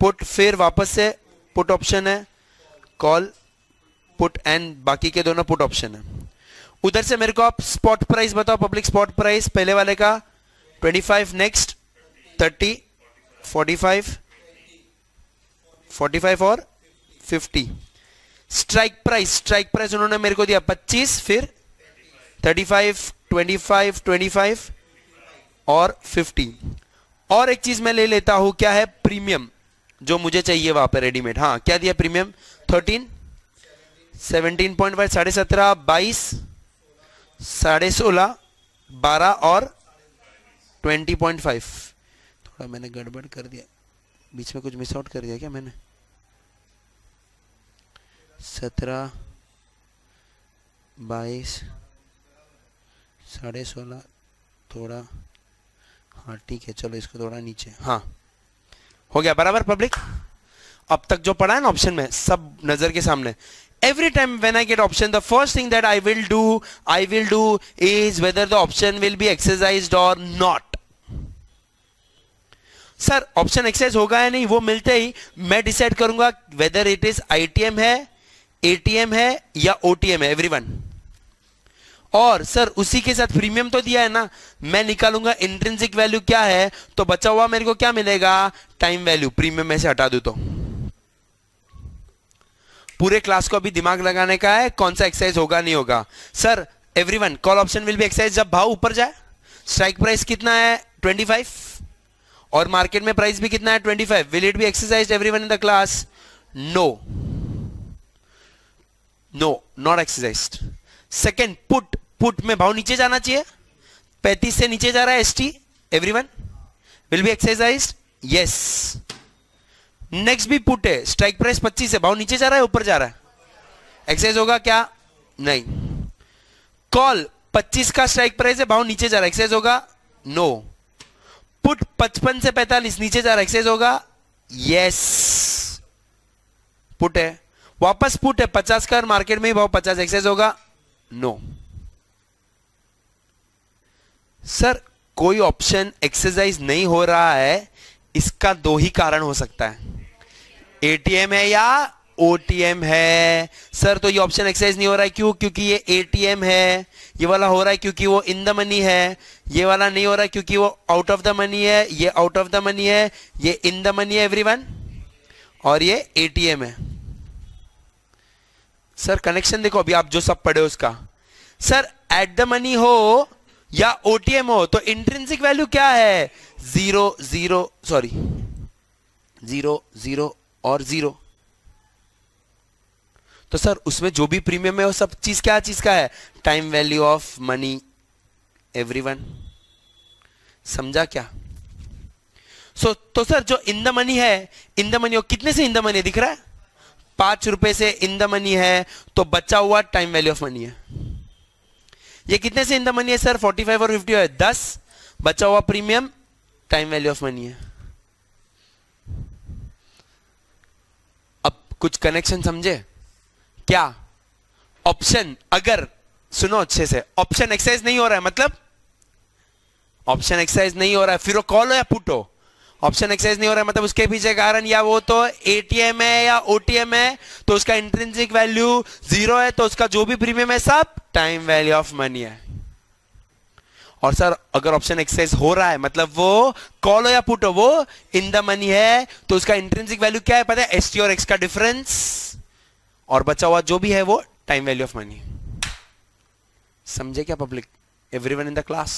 पुट, फिर वापस से पुट ऑप्शन है, कॉल पुट एंड बाकी के दोनों पुट ऑप्शन है। उधर से मेरे को आप स्पॉट प्राइस बताओ पब्लिक। स्पॉट प्राइस पहले वाले का 25, नेक्स्ट 30, 45 और 50। स्ट्राइक प्राइस उन्होंने मेरे को दिया 25, फिर 35, 25 और 50। और एक चीज मैं ले लेता हूं, क्या है? प्रीमियम, जो मुझे चाहिए वहां पे रेडीमेड। हाँ, क्या दिया प्रीमियम? 13, 17.5, 17.5, 22, 16.5, 12 और 20.5। थोड़ा मैंने गड़बड़ कर दिया, बीच में कुछ मिस आउट कर दिया क्या मैंने? 17, 22, 16.5 थोड़ा, हाँ ठीक है, चलो इसको थोड़ा नीचे। हाँ हो गया बराबर पब्लिक। अब तक जो पढ़ा है ना ऑप्शन में, सब नजर के सामने. Every time when I get option, the first thing that I will do is whether the option will be exercised or not. Sir option exercise होगा या नहीं, वो मिलते ही मैं डिसाइड करूंगा वेदर इट इज आईटीएम है, एटीएम है या ओटीएम है. एवरीवन. और सर उसी के साथ प्रीमियम तो दिया है ना, मैं निकालूंगा इंट्रिंसिक वैल्यू क्या है, तो बचा हुआ मेरे को क्या मिलेगा, टाइम वैल्यू. प्रीमियम में से हटा दूं तो पूरे क्लास को अभी दिमाग लगाने का है कौन सा एक्सरसाइज होगा नहीं होगा. Sir everyone, call option will be exercise जब भाव ऊपर जाए. स्ट्राइक प्राइस कितना है 25 और मार्केट में प्राइस भी कितना है 25. Will it be exercise everyone in the class? No, not exercised. Second, put में भाव नीचे जाना चाहिए, 35 से नीचे जा रहा है ST. Everyone, will be exercised? Yes. Next भी पुट है, स्ट्राइक प्राइस 25 है, भाव नीचे जा रहा है ऊपर जा रहा है, एक्सरसाइज होगा क्या? नहीं. कॉल 25 का स्ट्राइक प्राइस है, भाव नीचे जा रहा है, एक्सरसाइज होगा? नो. पुट 55 से 45 नीचे जा रहा है, एक्सरसाइज होगा? यस. पुट है, वापस पुट है 50 का, मार्केट में ही भाव 50, एक्सरसाइज होगा? नो. सर कोई ऑप्शन एक्सरसाइज नहीं हो रहा है, इसका दो ही कारण हो सकता है, एटीएम है या ओटीएम है. सर तो ये ऑप्शन एक्सरसाइज नहीं हो रहा है, क्यों? क्योंकि ये एटीएम है. ये वाला हो रहा है क्योंकि वो इन द मनी है. ये वाला नहीं हो रहा है क्योंकि वो आउट ऑफ द मनी है. ये आउट ऑफ द मनी है, ये इन द मनी है एवरीवन, और ये एटीएम है. सर कनेक्शन देखो अभी आप जो सब पढ़े उसका. सर एट द मनी हो या ओटीएम हो तो इंट्रिंसिक वैल्यू क्या है? 0 0 और 0. तो सर उसमें जो भी प्रीमियम है वो सब चीज क्या चीज का है? Time value of money. Everyone समझा क्या? तो सर जो इन द मनी है, इन द मनी कितने से इन द मनी दिख रहा है? 5 रुपए से इन द मनी है, तो बचा हुआ टाइम वैल्यू ऑफ मनी है. ये कितने से इन द मनी है सर? 45 और 50 है, 10. बचा हुआ premium time value of money है. अब कुछ कनेक्शन समझे क्या? ऑप्शन अगर सुनो अच्छे से, ऑप्शन एक्सरसाइज नहीं हो रहा है, मतलब ऑप्शन एक्सरसाइज नहीं हो रहा है, फिर वो कॉल हो या पुट हो, ऑप्शन एक्सरसाइज नहीं हो रहा है, मतलब उसके पीछे कारण या वो तो एटीएम है या ओटीएम है, तो उसका इंट्रिंसिक वैल्यू 0 है, तो उसका जो भी प्रीमियम है सब टाइम वैल्यू ऑफ मनी है. और सर अगर ऑप्शन एक्सरसाइज हो रहा है, मतलब वो कॉल हो या पुट हो, वो इन द मनी है, तो उसका इंट्रिंसिक वैल्यू क्या है पता है? एसटी और एक्स का डिफरेंस, और बचा हुआ जो भी है वो टाइम वैल्यू ऑफ मनी. समझे क्या public? Everyone in the class?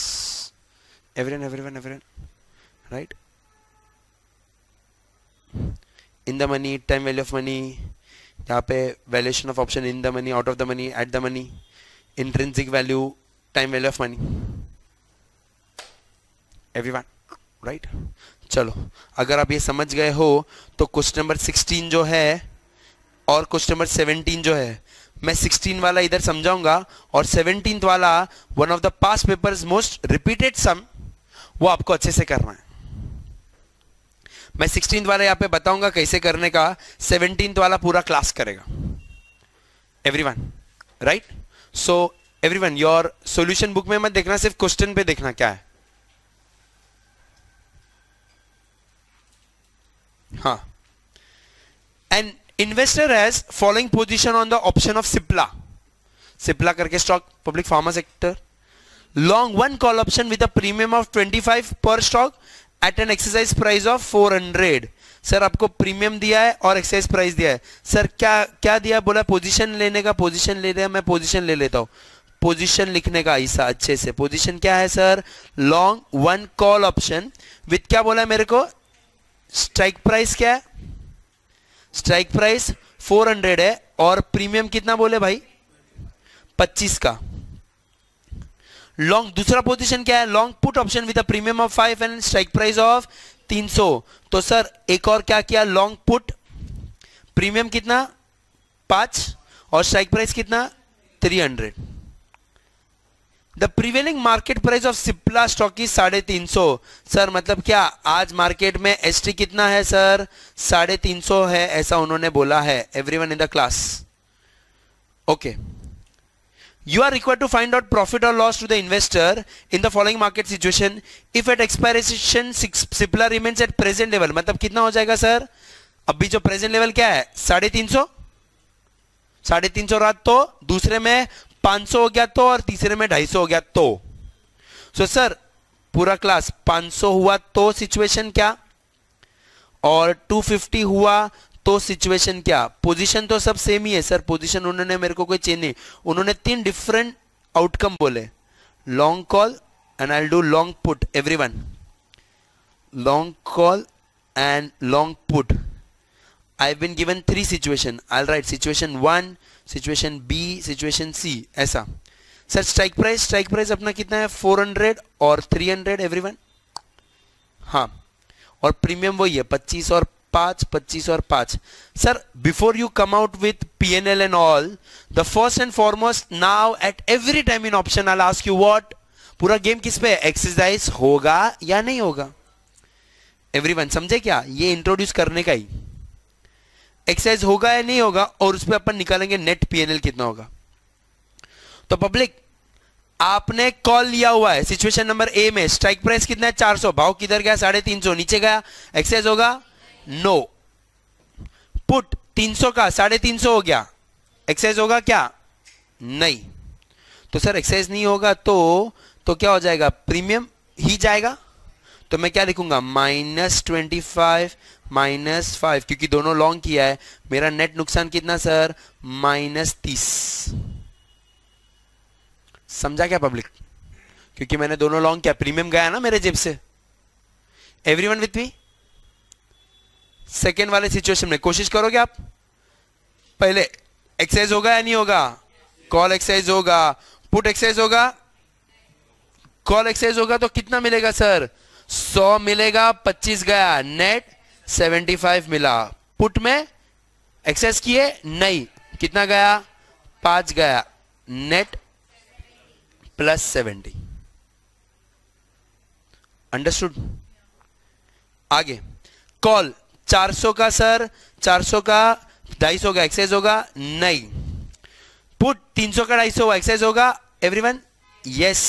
Everyone right? In the money, time value of money, यहाँ पे valuation of option in the money, out of the money, at the money, intrinsic value, time value of money. Everyone right? चलो अगर आप ये समझ गए हो तो क्वेश्चन नंबर 16 जो है और क्वेश्चन नंबर 17 जो है, मैं 16 वाला इधर समझाऊंगा और 17th वाला one of the past papers most repeated sum, वो आपको अच्छे से करना है. मैं 16th वाला यहाँ पे बताऊंगा कैसे करने का, 17th वाला पूरा क्लास करेगा. Everyone right? So everyone your solution book में मत देखना, सिर्फ क्वेश्चन पे देखना क्या है. हाँ. An investor has following position on the option of Cipla करके stock, public pharma sector, long one call option with a premium of 25 per stock at an exercise price of 400. Sir आपको प्रीमियम दिया है और एक्सरसाइज प्राइस दिया है. Sir क्या दिया? बोला पोजीशन लेने का. पोजीशन ले रहे हैं, मैं पोजीशन ले लेता हूं. पोजीशन लिखने का ऐसा अच्छे से. पोजीशन क्या है sir? Long one call option with क्या बोला मेरे को? स्ट्राइक प्राइस क्या है? स्ट्राइक प्राइस 400 है और प्रीमियम कितना बोले भाई? 25 का. लॉन्ग दूसरा पोजीशन क्या है? Long put option with a premium of 5 and strike price of 300. तो सर एक और क्या किया? लॉन्ग पुट, प्रीमियम कितना? 5 और स्ट्राइक प्राइस कितना? 300. The prevailing market price of Cipla stock is 350। Sir मतलब क्या आज मार्केट में एसटी कितना है सर? 350 है, ऐसा उन्होंने बोला है। Everyone in the class okay. You are required to find out profit or loss to the investor in the following market situation. If at expiration Cipla remains at present level, मतलब कितना हो जाएगा sir? अभी जो present level क्या है? 350। 350 रहा तो दूसरे में 500 हो गया तो, और तीसरे में 250 हो गया तो। सो सर पूरा क्लास 500 हुआ तो सिचुएशन क्या, और 250 हुआ तो सिचुएशन क्या? पोजीशन तो सब सेम ही है सर, पोजीशन उन्होंने मेरे को कोई चेंज नहीं, उन्होंने 3 डिफरेंट आउटकम बोले, long call and I will do long put. Everyone long call and long put. I have been given 3 situation, I will write situation 1, situation B, situation C, ऐसा। Sir strike price अपना कितना है? 400 और 300। Everyone हाँ, और premium वही है 25 और 5, 25 और 5। Sir before you come out with P&L and all, the first and foremost now at every time in option I will ask you what, पूरा गेम किस पे? एक्सरसाइज होगा या नहीं होगा? एवरीवन समझे क्या? ये इंट्रोड्यूस करने का ही एक्सरसाइज होगा या नहीं होगा, और उस पर अपन निकालेंगे नेट P&L कितना होगा। तो पब्लिक आपने कॉल लिया हुआ है सिचुएशन नंबर ए में, स्ट्राइक प्राइस कितना है? 400, भाव किधर गया? 350, नीचे गया, एक्सरसाइज होगा? नो। पुट 300 का 350 हो गया, एक्सरसाइज होगा क्या? नहीं। तो सर एक्सरसाइज नहीं होगा तो क्या हो जाएगा? प्रीमियम ही जाएगा। तो मैं क्या लिखूंगा? -25 -5, क्योंकि दोनों लॉन्ग किया है। मेरा नेट नुकसान कितना सर? -30। समझा क्या पब्लिक? क्योंकि मैंने दोनों लॉन्ग किया, प्रीमियम गया ना मेरे जेब से। Everyone with me? सेकेंड वाले सिचुएशन में कोशिश करोगे आप? पहले एक्सरसाइज होगा या नहीं होगा? कॉल एक्सरसाइज होगा, पुट एक्सरसाइज होगा। कॉल एक्सरसाइज होगा तो कितना मिलेगा सर? 100 मिलेगा, 25 गया, नेट 75 मिला। पुट में एक्सरसाइज किए नहीं, कितना गया? 5 गया, नेट +70। अंडरस्टूड? आगे कॉल 400 का सर, 400 का 250 का एक्सरसाइज होगा? नहीं। पुट 300 का 250 हुआ, एक्सरसाइज होगा? Everyone yes.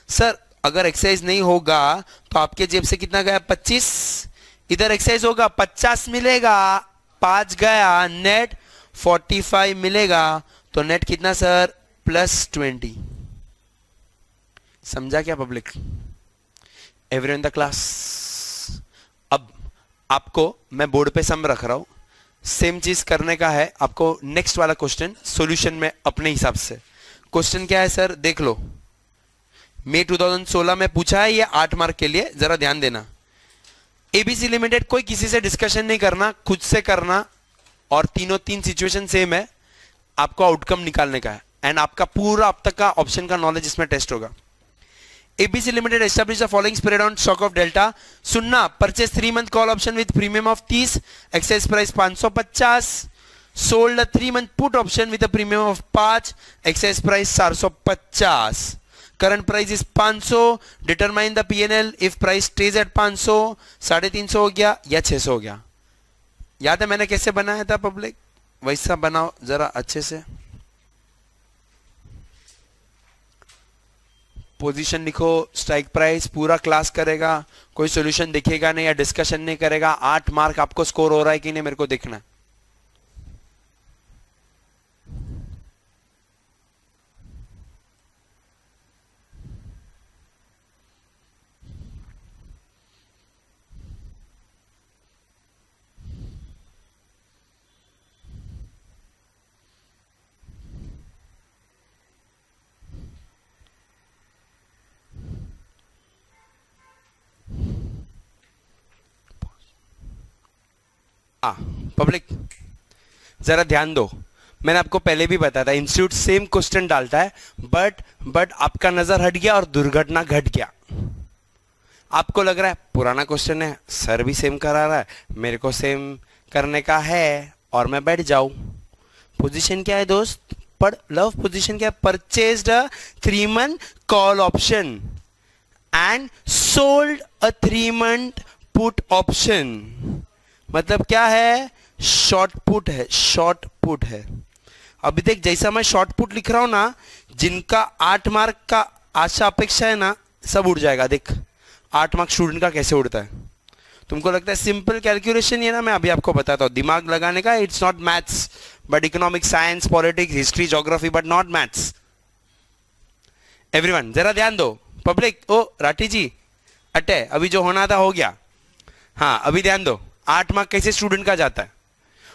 सर अगर एक्सरसाइज नहीं होगा तो आपके जेब से कितना गया? 25। इधर एक्सरसाइज होगा, 50 मिलेगा, 5 गया, नेट 45 मिलेगा। तो नेट कितना सर? +20। समझा क्या public? Everyone in the class? अब आपको मैं बोर्ड पे सम रख रहा हूं, सेम चीज करने का है आपको। नेक्स्ट वाला क्वेश्चन सॉल्यूशन में अपने हिसाब से। क्वेश्चन क्या है सर? देख लो, मई 2016 में पूछा है, ये 8 मार्क के लिए, जरा ध्यान देना। एबीसी लिमिटेड, कोई किसी से डिस्कशन नहीं करना, खुद से करना, और तीनों 3 सिचुएशन सेम है, आपको आउटकम निकालने का है, एंड आपका पूरा अब तक का ऑप्शन का नॉलेज इसमें टेस्ट होगा। ABC Limited established the following spread on stock of Delta. सुनना, purchase 3 month call option with premium of 30, excess price 550. Sold a 3 month put option with a premium of 5, excess price 450. Current price is 500. Determine the P&L if price stays at 500. 350 हो गया या 600 हो गया? याद है मैंने कैसे बनाया था पब्लिक? वैसा बनाओ जरा अच्छे से। पोजीशन लिखो, स्ट्राइक प्राइस, पूरा क्लास करेगा, कोई सॉल्यूशन दिखेगा नहीं या डिस्कशन नहीं करेगा। 8 मार्क आपको स्कोर हो रहा है कि नहीं मेरे को देखना। पब्लिक जरा ध्यान दो, मैंने आपको पहले भी बताया था इंस्टीट्यूट सेम क्वेश्चन डालता है, बट आपका नजर हट गया और दुर्घटना घट गया। आपको लग रहा है पुराना क्वेश्चन है, सर भी सेम करा रहा है, मेरे को सेम करने का है और मैं बैठ जाऊं। पोजीशन क्या है दोस्त? पर लव पोजीशन क्या, purchased a 3 month call option and sold a 3 month put option. मतलब क्या है, शॉर्ट पुट है, शॉर्ट पुट है। अभी देख जैसा मैं शॉर्ट पुट लिख रहा हूं ना, जिनका 8 मार्क का आशा अपेक्षा है ना, सब उड़ जाएगा। देख 8 मार्क स्टूडेंट का कैसे उड़ता है। तुमको लगता है सिंपल कैलकुलेशन ये ना, मैं अभी आपको बताता हूं दिमाग लगाने का। It's not maths but economics, science, politics, history, geography but not maths. Everyone जरा ध्यान दो, पब्लिक। ओ राठी जी अटे, अभी जो होना था हो गया। हाँ अभी ध्यान दो, 8 मार्क कैसे स्टूडेंट का जाता है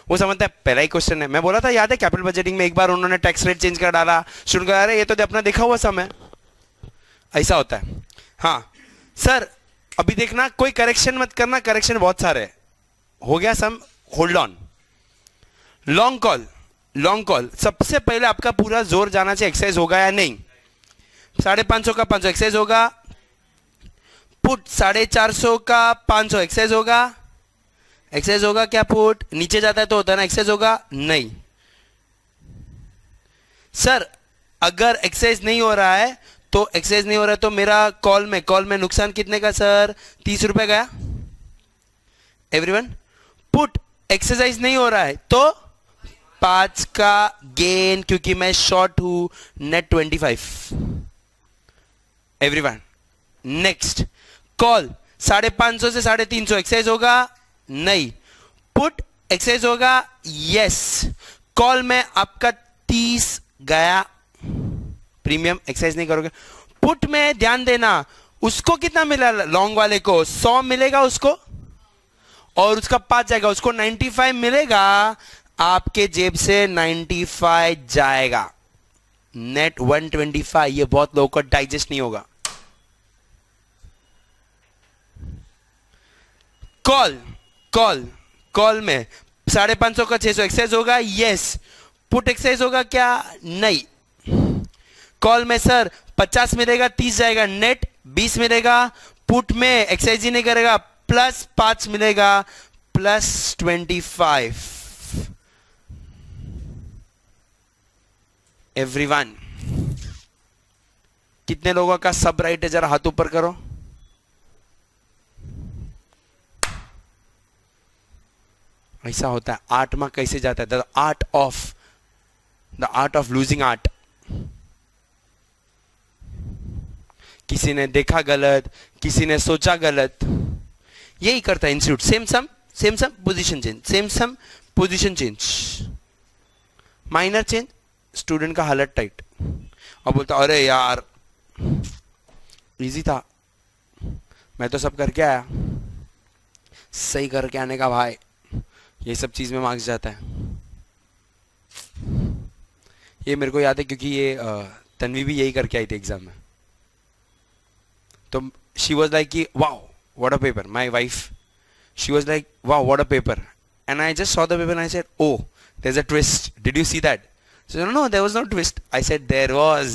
वो समझता है। पहला ही क्वेश्चन है, मैं बोला था याद है कैपिटल बजटिंग में एक बार उन्होंने टैक्स रेट चेंज कर डाला, स्टूडेंट को अरे ये तो अपना देखा हुआ सम है। ऐसा होता है। हाँ सर अभी देखना, कोई करेक्शन मत करना, करेक्शन बहुत सारे हो गया sum. Hold on, long call, long call सबसे पहले आपका पूरा जोर जाना चाहिए एक्सरसाइज होगा या नहीं। 550 का 500 एक्सरसाइज होगा, पुट 450 का 500 एक्सरसाइज होगा। एक्सरसाइज होगा क्या, पुट नीचे जाता है तो होता है ना, एक्सरसाइज होगा नहीं। सर अगर एक्सरसाइज नहीं हो रहा है तो एक्सरसाइज नहीं हो रहा है तो मेरा कॉल में नुकसान कितने का सर, 30 रुपए गया। एवरीवन पुट एक्सरसाइज नहीं हो रहा है तो 5 का गेन, क्योंकि मैं शॉर्ट हूं, नेट 25। एवरीवन नेक्स्ट, कॉल 550 से 350 एक्सरसाइज होगा नहीं, पुट एक्सरसाइज होगा यस। कॉल में आपका 30 गया, प्रीमियम एक्सरसाइज नहीं करोगे। पुट में ध्यान देना, उसको कितना मिला, लॉन्ग वाले को 100 मिलेगा उसको, और उसका 5 जाएगा, उसको 95 मिलेगा, आपके जेब से 95 जाएगा, नेट 125। ये बहुत लोगों को डाइजेस्ट नहीं होगा। कॉल कॉल कॉल में 550 का 600 एक्सरसाइज होगा यस, पुट एक्सरसाइज होगा क्या, नहीं। कॉल में सर 50 मिलेगा, 30 जाएगा, नेट 20 मिलेगा। पुट में एक्सरसाइज ही नहीं करेगा, प्लस 5 मिलेगा, प्लस 25। एवरीवन कितने लोगों का सब राइट है, जरा हाथ ऊपर करो। ऐसा होता है। 8 मार्क कैसे जाता है, the art of losing art. किसी ने देखा गलत, किसी ने सोचा गलत, यही करता है institute. Same sum position change, same sum position change, minor change, student का हालत टाइट, और बोलता अरे यार इजी था, मैं तो सब करके आया। सही करके आने का भाई, ये सब चीज में मार्क्स जाता है। ये मेरे को याद है क्योंकि ये तन्वी भी यही करके आई थी एग्जाम में। तो शी वॉज लाइक कि wow what a paper, my wife she was like wow what a paper, and I just saw the paper and I said oh there is a twist, did you see that? So no, there was no twist. I said there was.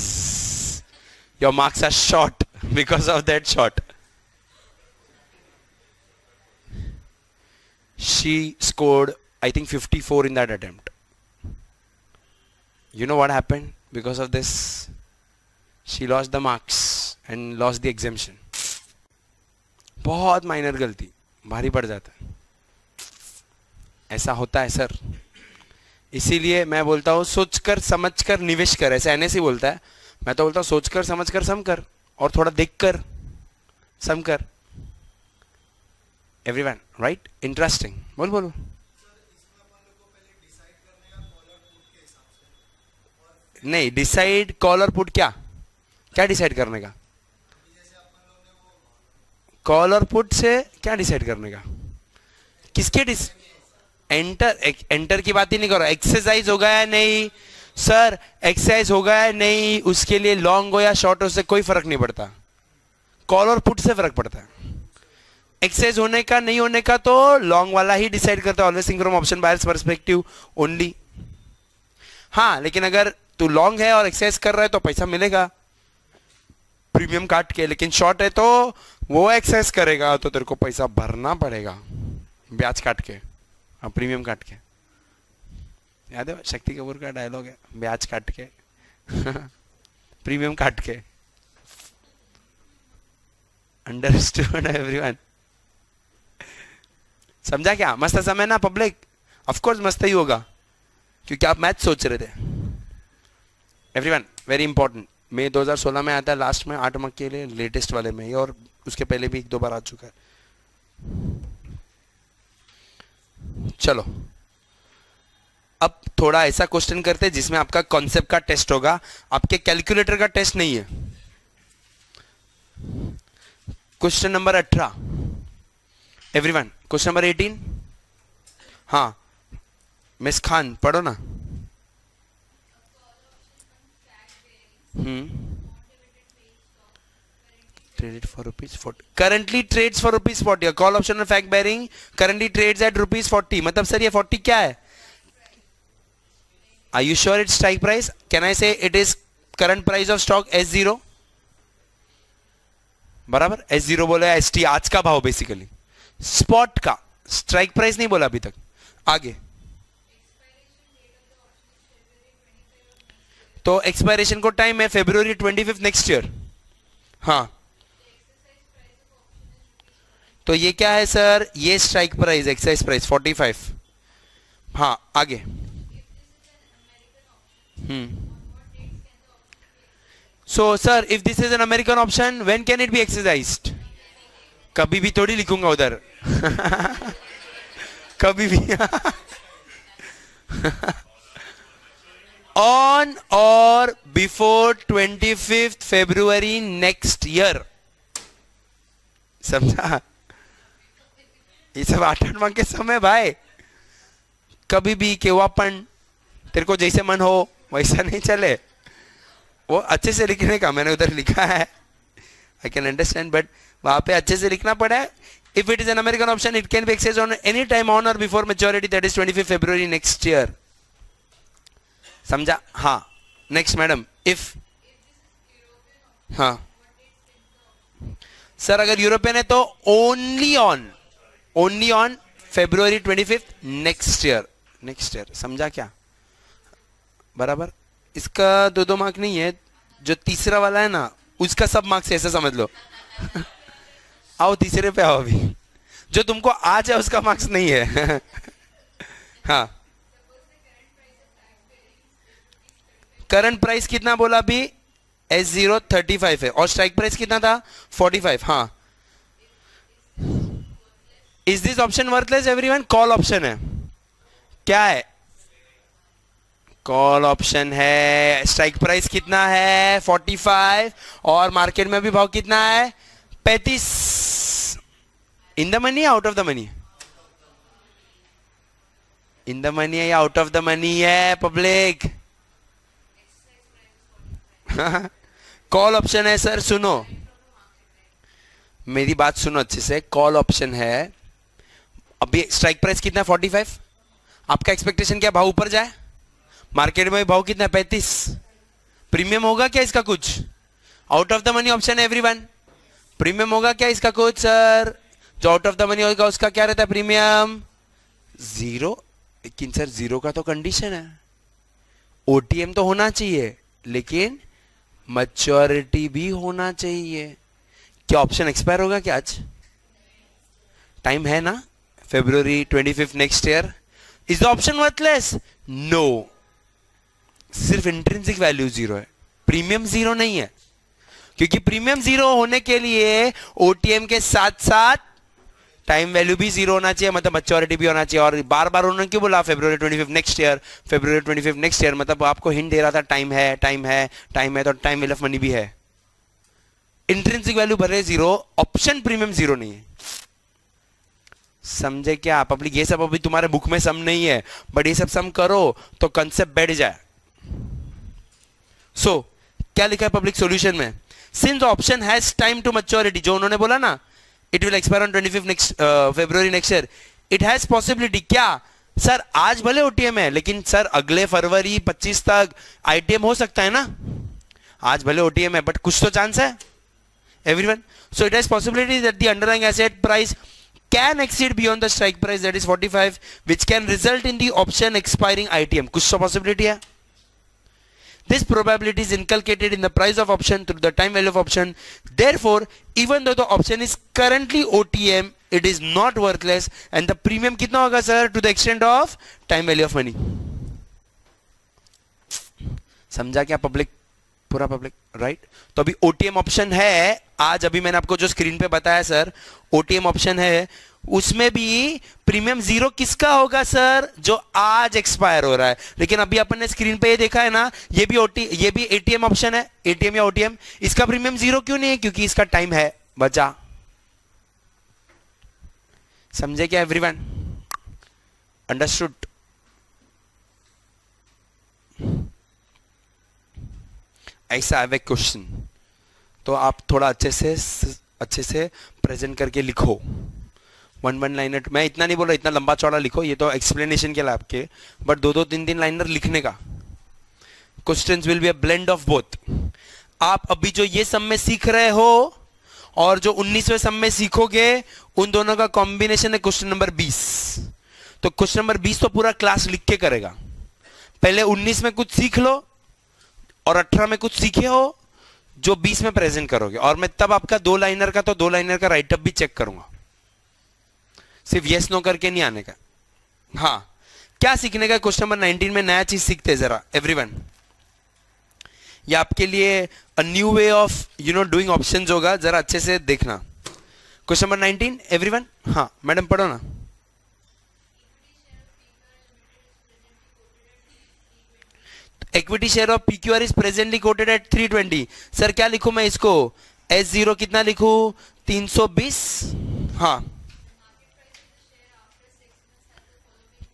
Your marks are short because of that shot. She scored, I think, 54 in that attempt. You know what happened because of this? She lost the marks and lost the exemption. बहुत minor गलती, भारी पड़ जाता है। ऐसा होता है sir. इसीलिए मैं बोलता हूँ सोचकर समझकर निवेश कर, ऐसा एनएससी बोलता है। मैं तो बोलता हूँ सोचकर समझकर सम कर, और थोड़ा देखकर सम कर। एवरीवन राइट, इंटरेस्टिंग, बोलो। नहीं, डिसाइड कॉल और पुट, क्या डिसाइड करने का? कॉल और पुट से क्या डिसाइड करने का? किसके एंटर की बात ही नहीं करो। एक्सरसाइज होगा या नहीं सर, एक्सरसाइज होगा या नहीं, उसके लिए लॉन्ग हो या शॉर्ट हो से कोई फर्क नहीं पड़ता। कॉल और पुट से फर्क पड़ता है। एक्सरसाइज होने का नहीं होने का तो लॉन्ग वाला ही डिसाइड करता है, always think from option buyers perspective only. हाँ, लेकिन अगर तू लॉन्ग है और एक्सरसाइज कर रहा है तो पैसा मिलेगा प्रीमियम काट के, लेकिन शॉर्ट है तो वो एक्सरसाइज करेगा तो तेरे को पैसा भरना पड़ेगा ब्याज काट के, प्रीमियम काट के। याद है शक्ति कपूर का डायलॉग है, ब्याज काट के प्रीमियम काट के। Understood everyone? समझा क्या? मस्त समय ना पब्लिक? ऑफ कोर्स मस्त ही होगा क्योंकि आप मैथ सोच रहे थे। एवरीवन वेरी इंपॉर्टेंट, मई 2016 में आता है लास्ट में 8 मार्क के लिए, लेटेस्ट वाले में, और उसके पहले भी 1-2 बार आ चुका है। चलो अब थोड़ा ऐसा क्वेश्चन करते हैं जिसमें आपका कॉन्सेप्ट का टेस्ट होगा, आपके कैलकुलेटर का टेस्ट नहीं है। Question number 18 everyone, question number 18। हाँ मिस खान पढ़ो ना। Traded for ₹40. Currently trades for ₹40. Call option on fact bearing currently trades at ₹40. मतलब सर ये 40 क्या है? Are you sure it's strike price? Can I say it is current price of stock S0? बराबर, S0 बोला ST आज का भाव, basically spot का, स्ट्राइक प्राइस नहीं बोला अभी तक। आगे तो एक्सपायरेशन को टाइम है February 25 नेक्स्ट ईयर। हाँ तो ये क्या है सर? ये स्ट्राइक प्राइस, एक्साइज प्राइस 45। हाँ आगे। So sir if this is an American option when can it be exercised? कभी भी थोड़ी लिखूंगा उधर कभी भी on or before 25 February next year. समझा? ये सब 8 माह के समय भाई, कभी भी केव्हा पण, तेरे को जैसे मन हो वैसा नहीं चले। वो अच्छे से लिखने का मैंने उधर लिखा है, आई कैन अंडरस्टैंड, बट वहां पे अच्छे से लिखना पड़ा है। If it is an American option it can be exchange on any time on or before maturity that is 25 February next year. समझा? हाँ नेक्स्ट मैडम। इफ हाँ सर अगर यूरोपियन है तो only on February 25 next year. समझा क्या? बराबर। इसका 2 मार्क नहीं है, जो तीसरा वाला है ना उसका सब मार्क्स ऐसा समझ लो आओ तीसरे पे आओ अभी, जो तुमको आज है उसका मार्क्स नहीं है हाँ करंट प्राइस कितना बोला अभी? S0 35 है और स्ट्राइक प्राइस कितना था? 45। हाँ is this option worthless everyone? Call option है। क्या है? कॉल ऑप्शन है। स्ट्राइक प्राइस कितना है? 45 और मार्केट में भी भाव कितना है? 35। इन द मनी या out of the money? In the money है या आउट ऑफ द मनी है पब्लिक? कॉल ऑप्शन है सर, सुनो मेरी बात सुनो अच्छे से। कॉल ऑप्शन है, अभी स्ट्राइक प्राइस कितना है? 45। आपका एक्सपेक्टेशन क्या, भाव ऊपर जाए? मार्केट में भाव कितना है? 35। प्रीमियम होगा क्या इसका कुछ? Out of the money option है एवरीवन। प्रीमियम होगा क्या इसका कुछ सर? जो आउट ऑफ द मनी होगा उसका क्या रहता है प्रीमियम? 0। लेकिन सर 0 का तो कंडीशन है, OTM तो होना चाहिए लेकिन मैच्योरिटी भी होना चाहिए। क्या ऑप्शन एक्सपायर होगा क्या आज? टाइम है ना, February 25 next year. Is the option worthless? No, सिर्फ इंट्रिंसिक वैल्यू 0 है, प्रीमियम 0 नहीं है, क्योंकि प्रीमियम 0 होने के लिए OTM के साथ साथ टाइम वैल्यू भी 0 होना चाहिए, मतलब मैच्योरिटी भी होना चाहिए। और बार बार उन्होंने क्यों बोला February 25 next year, February 25 next year, मतलब आपको हिंट दे रहा था टाइम है, टाइम है, टाइम है, तो टाइम वैल्यू ऑफ मनी भी है। इंट्रिंसिक वैल्यू भरे 0, ऑप्शन प्रीमियम 0 नहीं है। समझे क्या पब्लिक? ये सब अभी तुम्हारे बुक में सम नहीं है, बट ये सब सम करो तो कंसेप्ट बैठ जाए। सो क्या लिखा है पब्लिक सॉल्यूशन में? Since option has time to maturity, जो उन्होंने बोला ना it will expire on 25 February next year, it has possibility. क्या सर? आज भले OTM है लेकिन सर अगले फरवरी 25 तक ITM हो सकता है ना। आज भले OTM है बट कुछ तो चांस है everyone. So it has possibility that the underlying asset price can exceed beyond the strike price, that is 45, which can result in the option expiring ITM. कुछ तो possibility है. This probability is inculcated in the price of option through the time value of option. Therefore, even though the option is currently OTM, it is not worthless, and the premium कितना होगा sir? To the extent of time value of money. समझा क्या public? पूरा public, right? तो अभी OTM option है, आज अभी मैंने आपको जो स्क्रीन पे बताया सर, OTM ऑप्शन है, उसमें भी प्रीमियम जीरो किसका होगा सर? जो आज एक्सपायर हो रहा है. लेकिन अभी अपन ने स्क्रीन पे ये देखा है ना, ये भी ATM ऑप्शन है, ATM या OTM. इसका प्रीमियम जीरो क्यों नहीं है? क्योंकि इसका टाइम है बचा. समझे क्या एवरीवन? अंडरस्टूड? ऐसा है क्वेश्चन, तो आप थोड़ा अच्छे से प्रेजेंट करके लिखो. वन लाइनर, मैं इतना नहीं बोल रहा इतना लंबा चौड़ा लिखो, ये तो एक्सप्लेनेशन के लिए आपके, बट 2-2, 3-3 लाइनर लिखने का. Questions will be a blend of both. आप अभी जो ये सम में सीख रहे हो और जो 19वें सम में सीखोगे, उन दोनों का कॉम्बिनेशन है क्वेश्चन नंबर 20. तो क्वेश्चन नंबर 20 तो पूरा क्लास लिख के करेगा. पहले 19 में कुछ सीख लो और 18 में कुछ सीखे हो जो 20 में प्रेजेंट करोगे, और मैं तब आपका 2 लाइनर का, तो 2 लाइनर का राइटअप भी चेक करूंगा. सिर्फ यस नो करके नहीं आने का. हाँ, क्या सीखने का? क्वेश्चन नंबर 19 में नया चीज सीखते हैं जरा एवरीवन. ये आपके लिए a new way of doing options होगा, जरा अच्छे से देखना. Question number 19 everyone. हाँ मैडम पढ़ो ना. Equity share of PQR is presently quoted at 320. Sir क्या लिखूं मैं इसको? S0 कितना लिखूं? 320. हाँ,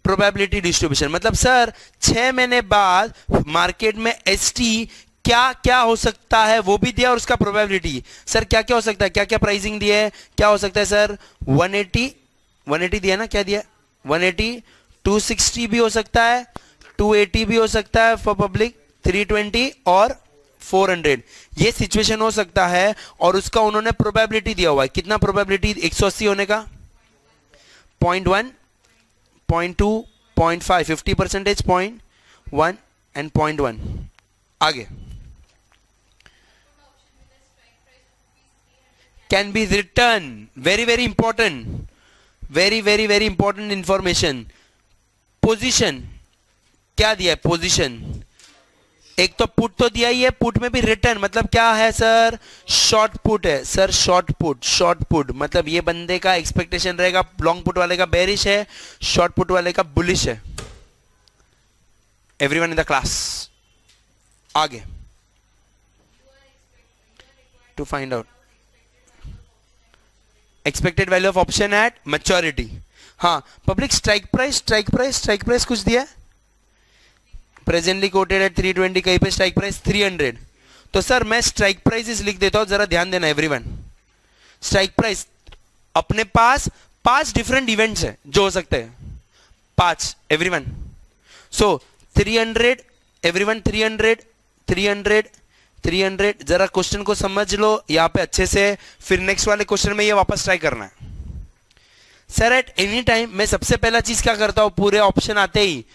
प्रोबेबिलिटी डिस्ट्रीब्यूशन मतलब सर 6 महीने बाद मार्केट में ST क्या क्या हो सकता है वो भी दिया, और उसका प्रोबेबिलिटी. सर क्या क्या हो सकता है? क्या क्या प्राइसिंग दिया है? क्या हो सकता है सर? 180 दिया ना? क्या दिया? 180, 260 भी हो सकता है, 280 भी हो सकता है फॉर पब्लिक, 320 और 400. ये सिचुएशन हो सकता है, और उसका उन्होंने प्रोबेबिलिटी दिया हुआ है. कितना प्रोबेबिलिटी? 180 होने का, 0.1, 0.2, 0.5, 50%, 0.1 एंड 0.1. आगे can be return. Very very important, very very very important information. Position क्या दिया है? पोजीशन. एक तो पुट तो दिया ही है, पुट में भी रिटर्न मतलब क्या है सर? शॉर्ट पुट है सर. शॉर्ट पुट मतलब ये बंदे का एक्सपेक्टेशन रहेगा, लॉन्ग पुट वाले का बेरिश है, शॉर्ट पुट वाले का बुलिश है. Everyone in the class. आगे to find out expected value of option at maturity. हाँ पब्लिक, स्ट्राइक प्राइस कुछ दिया है. प्रेजेंटली कोटेड एट 320, कहीं पे स्ट्राइक प्राइस 300. तो सर मैं स्ट्राइक प्राइस लिख देता हूं, जरा ध्यान देना एवरीवन. स्ट्राइक प्राइस अपने पास 5 डिफरेंट इवेंट्स है जो हो सकते हैं. 5 एवरीवन. सो 300 एवरीवन, 300. जरा क्वेश्चन को समझ लो यहां पे अच्छे से, फिर नेक्स्ट वाले क्वेश्चन में ये वापस ट्राई करना है. सर एट एनी टाइम मैं सबसे पहला चीज क्या करता हूं? पूरे ऑप्शन आते ही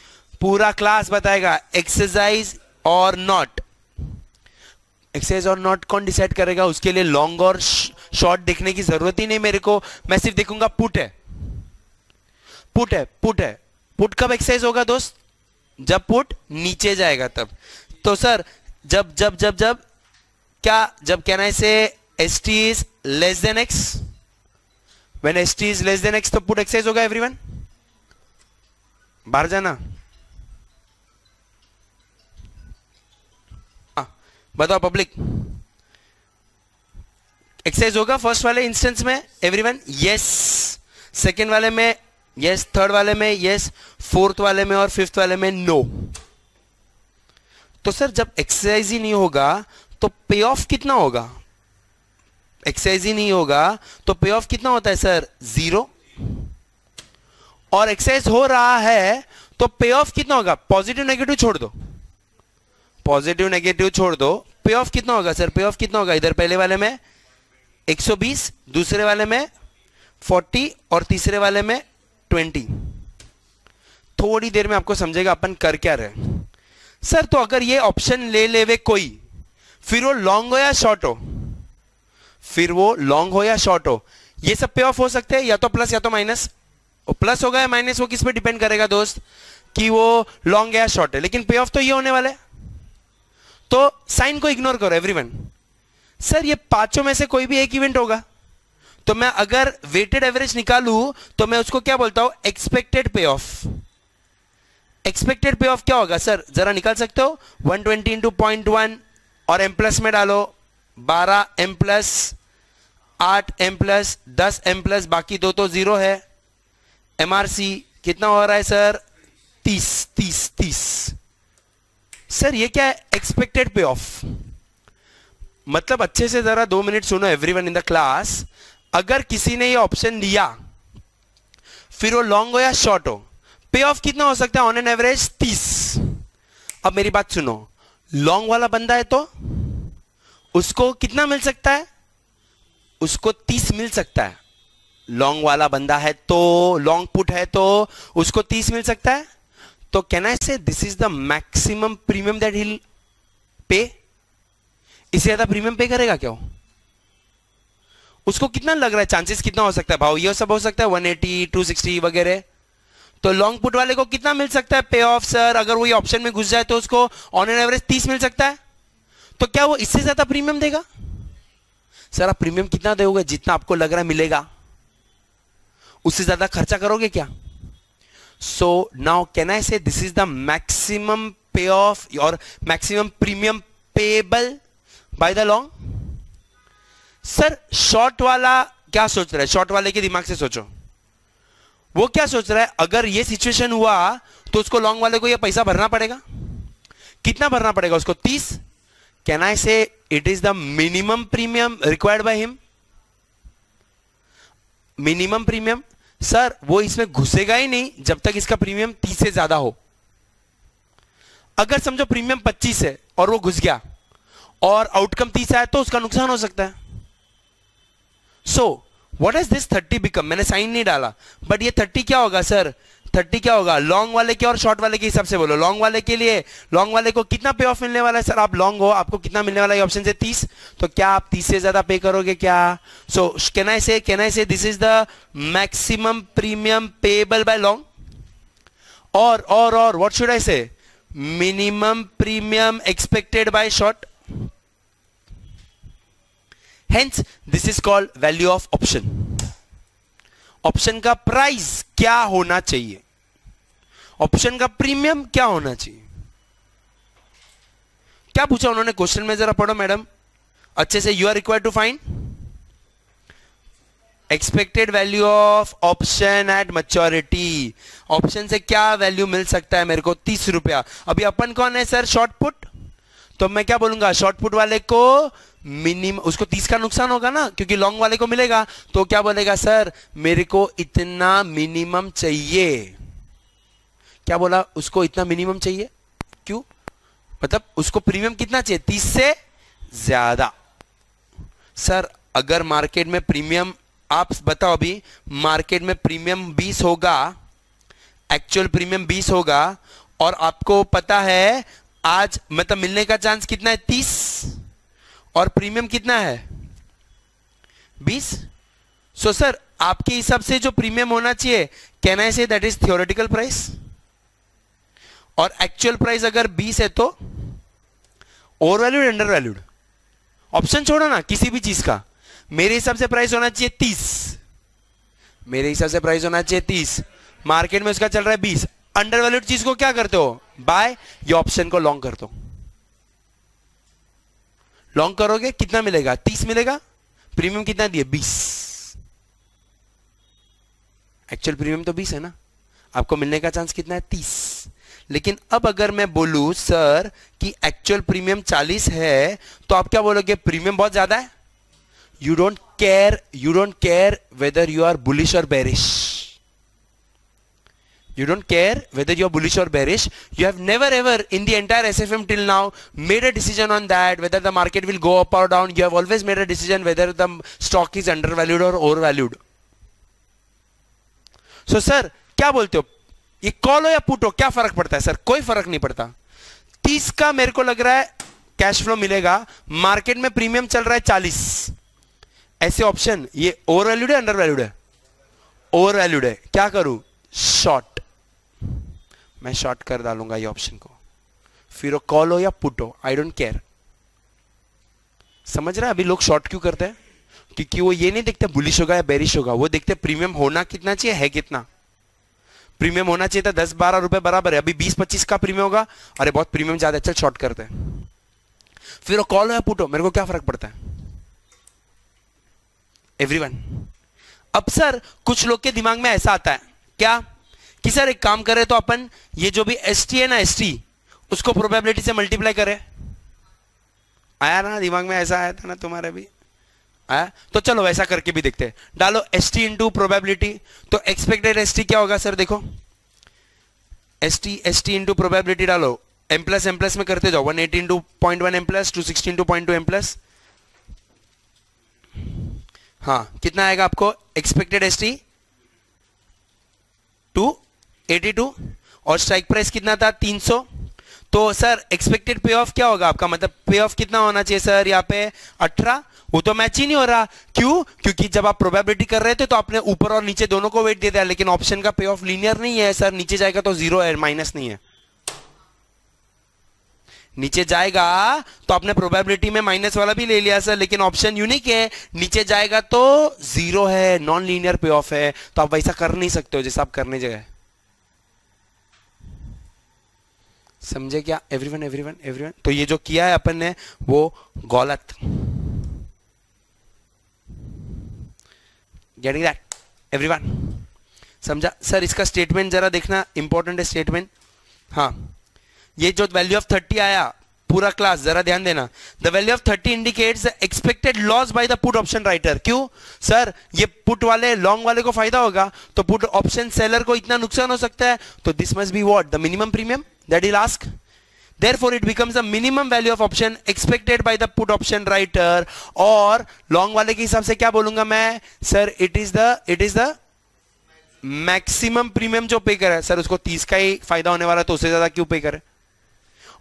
पूरा क्लास बताएगा exercise or not. Exercise or not कौन डिसाइड करेगा? उसके लिए लॉन्ग और शॉर्ट देखने की जरूरत ही नहीं मेरे को. मैं सिर्फ देखूंगा पुट है. पुट कब एक्सरसाइज होगा दोस्त? जब पुट नीचे जाएगा तब. तो सर जब कैन आई से ST is less than X? When ST is less than X तो पुट एक्सरसाइज होगा एवरीवन. बाहर जाना. बताओ पब्लिक, एक्सरसाइज होगा फर्स्ट वाले इंस्टेंस में एवरीवन? यस. सेकेंड वाले में यस, थर्ड वाले में यस, फोर्थ वाले में और फिफ्थ वाले में नो. तो सर जब एक्सरसाइज ही नहीं होगा तो पे ऑफ कितना होगा? एक्सरसाइज ही नहीं होगा तो पे ऑफ कितना होता है सर? 0. और एक्सरसाइज हो रहा है तो पे ऑफ कितना होगा? पॉजिटिव नेगेटिव छोड़ दो, पॉजिटिव नेगेटिव छोड़ दो, पे ऑफ कितना होगा सर? पे ऑफ कितना होगा? इधर पहले वाले में 120, दूसरे वाले में 40 और तीसरे वाले में 20। थोड़ी देर में आपको समझेगा अपन कर क्या रहे। सर तो अगर ये ऑप्शन ले लेवे कोई, फिर वो लॉन्ग हो या शॉर्ट हो, फिर वो लॉन्ग हो या शॉर्ट हो, ये सब पे ऑफ हो सकते हैं, या तो प्लस या तो माइनस। प्लस होगा या माइनस वो किस पे डिपेंड करेगा दोस्त, कि वो लॉन्ग है या शॉर्ट है, लेकिन पे ऑफ तो ये होने वाला है। तो साइन को इग्नोर करो एवरीवन। सर ये पांचों में से कोई भी एक इवेंट होगा, तो मैं अगर वेटेड एवरेज निकालूं तो मैं उसको क्या बोलता हूं, एक्सपेक्टेड पे ऑफ। एक्सपेक्टेड पे ऑफ क्या होगा सर, जरा निकाल सकते हो, 120 इंटू 0.1 और एम प्लस में डालो 12 M plus 8 M plus 10 M plus, बाकी दो तो जीरो है। एमआरसी कितना हो रहा है सर, 30। सर ये क्या है, एक्सपेक्टेड पे ऑफ। मतलब अच्छे से जरा 2 मिनट सुनो एवरीवन इन द क्लास। अगर किसी ने ये ऑप्शन लिया, फिर वो लॉन्ग हो या शॉर्ट हो, पे ऑफ कितना हो सकता है ऑन एन एवरेज, 30। अब मेरी बात सुनो, लॉन्ग वाला बंदा है तो उसको कितना मिल सकता है, उसको 30 मिल सकता है। लॉन्ग वाला बंदा है तो, लॉन्ग पुट है तो उसको 30 मिल सकता है। तो कैन आई से this is the maximum premium that hill पे। इससे ज्यादा प्रीमियम पे करेगा क्या वो? उसको कितना लग रहा है, चांसेस कितना हो सकता है भाव, ये सब हो सकता है 180 260 वगैरह। तो लॉन्ग पुट वाले को कितना मिल सकता है पे ऑफ सर, अगर वो ये ऑप्शन में घुस जाए तो उसको ऑन एन एवरेज 30 मिल सकता है। तो क्या वो इससे ज्यादा प्रीमियम देगा? सर आप प्रीमियम कितना दोगे, जितना आपको लग रहा है मिलेगा, उससे ज्यादा खर्चा करोगे क्या? सो नाउ कैन आई से दिस इज द मैक्सिमम पे ऑफ और maximum premium payable by the long. Sir short वाला क्या सोच रहा है, शॉर्ट वाले के दिमाग से सोचो, वो क्या सोच रहा है, अगर ये सिचुएशन हुआ तो उसको लॉन्ग वाले को ये पैसा भरना पड़ेगा। कितना भरना पड़ेगा उसको, 30। कैन आई से it is the minimum premium required by him. Minimum premium sir वो इसमें घुसेगा ही नहीं जब तक इसका प्रीमियम 30 से ज्यादा हो। अगर समझो प्रीमियम 25 है और वो घुस गया और आउटकम 30 आया तो उसका नुकसान हो सकता है। So what is this 30 become, मैंने साइन नहीं डाला, बट ये 30 क्या होगा सर, 30 क्या होगा लॉन्ग वाले के और शॉर्ट वाले के हिसाब से बोलो। लॉन्ग वाले के लिए, लॉन्ग वाले को कितना पे ऑफ मिलने वाला है सर, आप लॉन्ग हो आपको कितना मिलने वाला है ऑप्शन से 30, तो क्या आप 30 से ज्यादा पे करोगे क्या? सो कैन आई से this is the maximum premium payable bye long, और व्हाट शुड आई से, minimum premium expected bye short. Hence, this is called value of option. Option का प्राइस क्या होना चाहिए, ऑप्शन का प्रीमियम क्या होना चाहिए। क्या पूछा उन्होंने क्वेश्चन में, जरा पढ़ो मैडम अच्छे से। You are required to find expected value of option at maturity. Option से क्या वैल्यू मिल सकता है मेरे को, 30 रुपया। अभी अपन कौन है सर, शॉर्ट पुट, तो मैं क्या बोलूंगा, शॉर्ट पुट वाले को मिनिमम, उसको 30 का नुकसान होगा ना, क्योंकि लॉन्ग वाले को मिलेगा, तो क्या बोलेगा सर मेरे को इतना मिनिमम चाहिए। क्या बोला, उसको इतना मिनिमम चाहिए, क्यों, मतलब उसको प्रीमियम कितना चाहिए, 30 से ज्यादा। सर अगर मार्केट में प्रीमियम, आप बताओ अभी मार्केट में प्रीमियम 20 होगा, एक्चुअल प्रीमियम 20 होगा, और आपको पता है आज मतलब मिलने का चांस कितना है, 30, और प्रीमियम कितना है 20। सो सर आपके हिसाब से जो प्रीमियम होना चाहिए, can I say that is theoretical price, और एक्चुअल प्राइस अगर 20 है तो over valued under valued, option छोड़ो ना किसी भी चीज का। मेरे हिसाब से प्राइस होना चाहिए 30, मेरे हिसाब से प्राइस होना चाहिए 30, मार्केट में उसका चल रहा है 20। अंडर वैल्यूड चीज को क्या करते हो, बाय, ये ऑप्शन को लॉन्ग कर दो। लॉन्ग करोगे कितना मिलेगा, 30 मिलेगा, प्रीमियम कितना दिए 20, एक्चुअल प्रीमियम तो 20 है ना, आपको मिलने का चांस कितना है 30। लेकिन अब अगर मैं बोलूं सर कि एक्चुअल प्रीमियम 40 है, तो आप क्या बोलोगे, प्रीमियम बहुत ज्यादा है। You don't care whether you are bullish और bearish, you don't care whether you're bullish or bearish. You have never ever in the entire SFM till now made a decision on that, whether the market will go up or down. You have always made a decision whether the stock is undervalued or overvalued. So sir क्या बोलते हो, ये call हो या put हो, क्या फर्क पड़ता है सर? कोई फर्क नहीं पड़ता। 30 का मेरे को लग रहा है कैश फ्लो मिलेगा, मार्केट में प्रीमियम चल रहा है 40, ऐसे ऑप्शन ये ओवर वैल्यूड है अंडर वैल्यूड है? ओवर वैल्यूड है। क्या करूं? शॉर्ट, मैं शॉर्ट कर डालूंगा ये ऑप्शन को, फिर वो कॉल हो या पुट हो, आई डोंट केयर। समझ रहा है? अभी लोग शॉर्ट क्यों करते हैं? क्योंकि वो ये नहीं देखते बुलिश होगा या बेरिश होगा, वो देखते प्रीमियम होना कितना चाहिए, है कितना। प्रीमियम होना चाहिए था 10-12 रुपए बराबर है, अभी 20-25 का प्रीमियम होगा, अरे बहुत प्रीमियम ज्यादा, चल शॉर्ट करते हैं। फिर वो कॉल हो या पुट हो, मेरे को क्या फर्क पड़ता है? एवरीवन। अब सर कुछ लोग के दिमाग में ऐसा आता है क्या कि सर एक काम करे तो अपन ये जो भी एसटी है ना, एसटी उसको प्रोबेबिलिटी से मल्टीप्लाई करें। आया ना दिमाग में? ऐसा आया था ना तुम्हारे भी? आया? तो चलो वैसा करके भी देखते हैं। डालो एसटी इंटू प्रोबेबिलिटी, तो एक्सपेक्टेड एसटी क्या होगा सर? देखो एसटी इंटू प्रोबेबिलिटी डालो, एम प्लस में करते जाओ, 180 into 0.1 M plus, 260 into 0.2 M plus. हाँ कितना आएगा आपको एक्सपेक्टेड एसटी? 282, और स्ट्राइक प्राइस कितना था? 300। तो सर एक्सपेक्टेड पे ऑफ क्या होगा आपका? मतलब पे ऑफ कितना होना चाहिए सर यहाँ पे? 18। वो तो मैच ही नहीं हो रहा। क्यों? क्योंकि जब आप प्रोबेबिलिटी कर रहे थे तो आपने ऊपर और नीचे दोनों को वेट दे दिया, लेकिन ऑप्शन का पे ऑफ लीनियर नहीं है सर, नीचे जाएगा तो 0 है, माइनस नहीं है। नीचे जाएगा तो आपने प्रोबेबिलिटी में माइनस वाला भी ले लिया सर, लेकिन ऑप्शन यूनिक है, नीचे जाएगा तो 0 है, नॉन लीनियर पे ऑफ है, तो आप वैसा कर नहीं सकते हो जैसा आप करने जगह। समझे क्या एवरीवन? Everyone everyone. तो ये जो किया है अपन ने वो गलत। Getting that everyone? समझा? सर इसका स्टेटमेंट जरा देखना, इंपॉर्टेंट है स्टेटमेंट। हाँ ये जो वैल्यू ऑफ 30 आया पूरा क्लास जरा ध्यान देना। The value of 30 indicates expected loss by the put option writer. क्यों सर? ये पुट वाले लॉन्ग वाले को फायदा होगा, तो पुट ऑप्शन सेलर को इतना नुकसान हो सकता है, तो this must be what? The minimum premium that he'll ask. Therefore it becomes a minimum value of option expected by the put option writer. और लॉन्ग वाले के हिसाब से क्या बोलूंगा मैं sir? It is the maximum premium जो पे करे सर, उसको 30 का ही फायदा होने वाला, तो उससे ज्यादा क्यों पे करे?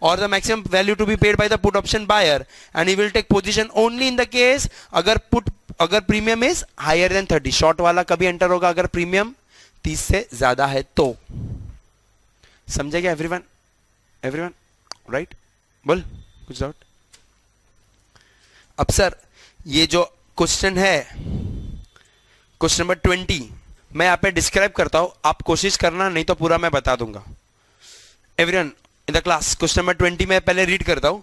और the maximum value to be paid by the put option buyer, and he will take position only in the case अगर premium is higher than 30। Short वाला कभी एंटर होगा अगर प्रीमियम 30 से ज्यादा है तो। समझेगा एवरीवन? Everyone right? बोल कुछ डाउट? अब सर ये जो क्वेश्चन है, क्वेश्चन नंबर 20, मैं यहाँ पे डिस्क्राइब करता हूं, आप कोशिश करना, नहीं तो पूरा मैं बता दूंगा। Everyone in the class, question number 20 में पहले रीड करता हूं।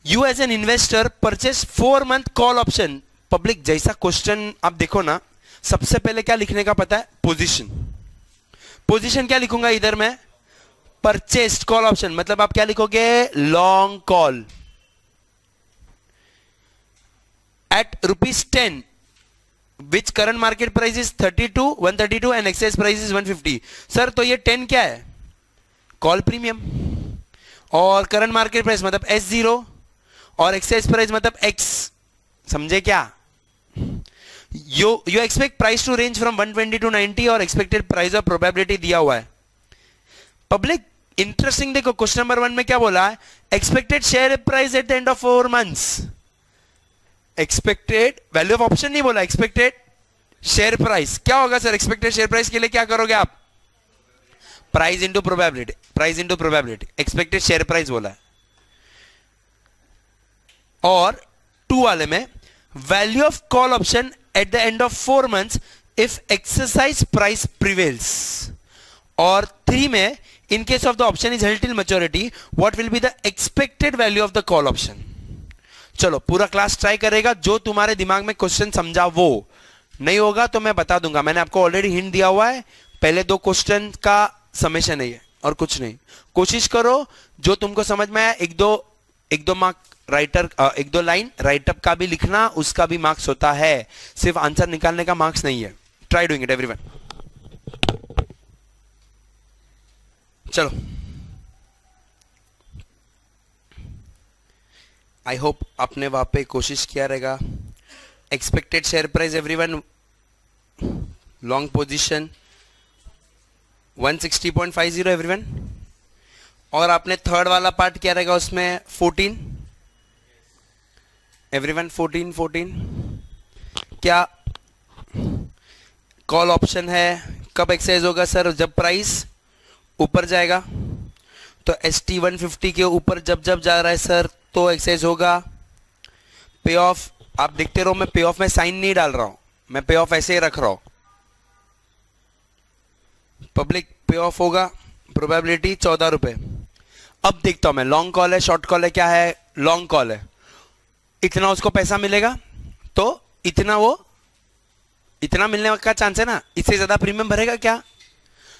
You as an investor purchase 4 month call option. Public जैसा क्वेश्चन आप देखो ना, सबसे पहले क्या लिखने का पता है? पोजीशन। पोजीशन क्या लिखूंगा इधर मैं? परचेस्ड कॉल ऑप्शन, मतलब आप क्या लिखोगे? Long call at ₹10 which current market price is 132 and exercise price is 150। Sir तो ये 10 क्या है? कॉल प्रीमियम, और करंट मार्केट प्राइस मतलब S0, और एक्सेस प्राइस मतलब X। समझे क्या? You expect price to range from 120 to 90 और expected price of probability दिया हुआ है। पब्लिक इंटरेस्टिंग देखो, क्वेश्चन नंबर 1 में क्या बोला है? Expected share price at the end of 4 months. Expected value of option नहीं बोला, एक्सपेक्टेड शेयर प्राइस। क्या होगा सर एक्सपेक्टेड शेयर प्राइस के लिए? क्या करोगे आप? Price into probability, price into probability. Expected share price बोला है। और 2 वाले में value of call option at the end of 4 months if exercise price prevails. और 3 में in case of the option is held till maturity what will be the expected value of the call option. चलो पूरा class try करेगा, जो तुम्हारे दिमाग में question समझा वो। नहीं होगा तो मैं बता दूंगा, मैंने आपको ऑलरेडी हिंट दिया हुआ है, पहले 2 क्वेश्चन का समेशन है ये और कुछ नहीं। कोशिश करो जो तुमको समझ में आया, एक दो मार्क राइटर, 1-2 लाइन राइटअप का भी लिखना, उसका भी मार्क्स होता है, सिर्फ आंसर निकालने का मार्क्स नहीं है। Try doing it everyone. चलो आई होप आपने वहां पे कोशिश किया रहेगा। Expected share price everyone long position 160.50 everyone. और आपने थर्ड वाला पार्ट क्या रहेगा उसमें 14 एवरीवन, 14 क्या कॉल ऑप्शन है। कब एक्सरसाइज होगा सर? जब प्राइस ऊपर जाएगा। तो ST 150 के ऊपर जब जब जा रहा है सर तो एक्सरसाइज होगा। पे ऑफ आप देखते रहो, मैं पे ऑफ में साइन नहीं डाल रहा हूं, मैं पे ऑफ ऐसे ही रख रहा हूं। पब्लिक पे ऑफ होगा, प्रोबेबिलिटी 14 रुपए। अब देखता हूं मैं, लॉन्ग कॉल है, शॉर्ट कॉल है, क्या है? लॉन्ग कॉल है। इतना उसको पैसा मिलेगा तो इतना मिलने का चांस है ना, इससे ज्यादा प्रीमियम भरेगा क्या?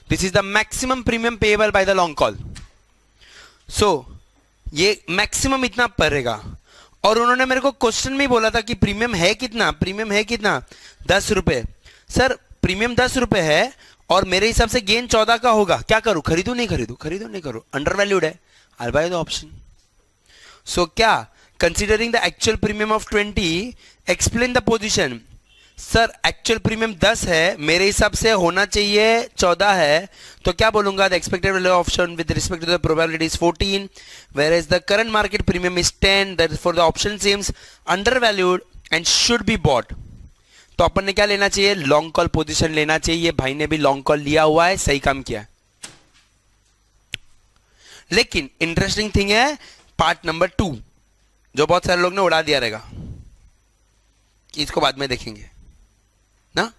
This is the maximum premium payable by the long call. So ये मैक्सिमम इतना भरेगा। और उन्होंने मेरे को क्वेश्चन में बोला था कि प्रीमियम है कितना, प्रीमियम है कितना? 10 रुपए। सर प्रीमियम 10 रुपए है और मेरे हिसाब से गेन 14 का होगा, क्या करूं? खरीदू नहीं खरीदू? खरीदू नहीं करूं? अंडर वैल्यूड है, आई बाय द ऑप्शन। सो क्या considering the actual premium of 20 explain the position. Sir actual premium 10 है, मेरे हिसाब से होना चाहिए 14 है, तो क्या बोलूंगा? The expected value of option with respect to the probability is 14 whereas the current market premium is 10, therefore the option seems undervalued and should be bought। तो अपन ने क्या लेना चाहिए? लॉन्ग कॉल पोजीशन लेना चाहिए। भाई ने भी लॉन्ग कॉल लिया हुआ है, सही काम किया। लेकिन इंटरेस्टिंग थिंग है पार्ट नंबर 2 जो बहुत सारे लोग ने उड़ा दिया रहेगा, इसको बाद में देखेंगे ना,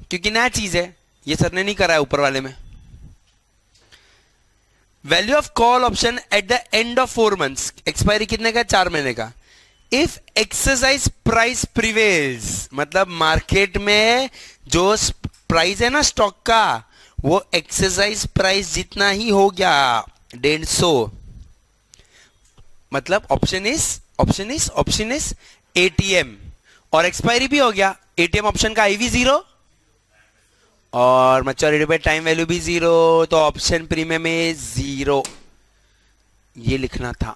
क्योंकि नया चीज है, ये सर ने नहीं करा है ऊपर वाले में। Value of call option eight the end of 4 months, expiry कितने का? 4 महीने का। इफ एक्सरसाइज प्राइस प्रिवेल्स, मतलब मार्केट में जो प्राइस है ना स्टॉक का, वो एक्सरसाइज प्राइस जितना ही हो गया, 150। मतलब ऑप्शन इज ATM और एक्सपायरी भी हो गया। ATM ऑप्शन का IV 0 और मैच्योरिटी पे टाइम वैल्यू भी 0, तो ऑप्शन प्रीमियम में 0। ये लिखना था।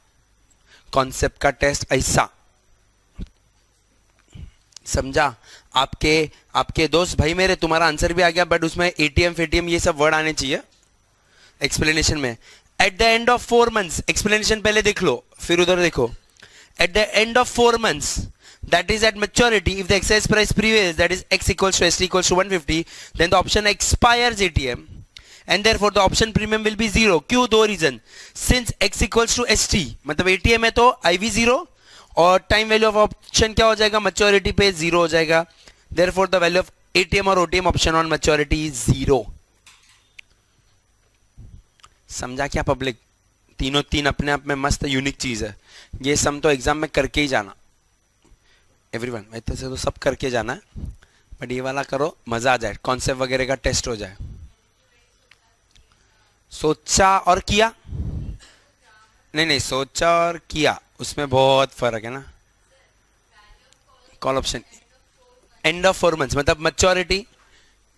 कॉन्सेप्ट का टेस्ट ऐसा समझा? आपके दोस्त भाई मेरे, तुम्हारा आंसर भी आ गया, बट उसमें ATM फेटीएम ये सब वर्ड आने चाहिए एक्सप्लेनेशन में। Eight the end of 4 months, explanation पहले देख लो फिर उधर देखो। Eight the end of 4 months, that is at maturity, if the exercise price prevails, that is x equals to ST equals to 150, then the option expires ATM and therefore the option premium will be 0। क्यों? 2 reason. since x equals to ST, मतलब ATM है तो IV 0 और time value of option क्या हो जाएगा? Maturity पे 0 हो जाएगा। therefore the value of ATM और OTM option on maturity is 0। समझा क्या पब्लिक? तीनों तीन अपने आप में मस्त यूनिक चीज है। ये सम तो एग्जाम में करके ही जाना एवरीवन, वैसे से तो सब करके जाना है, बट ये वाला करो, मजा आ जाए, कॉन्सेप्ट वगैरह का टेस्ट हो जाए। सोचा और किया नहीं, सोचा और किया उसमें बहुत फर्क है ना। Call option end of 4 months, मतलब maturity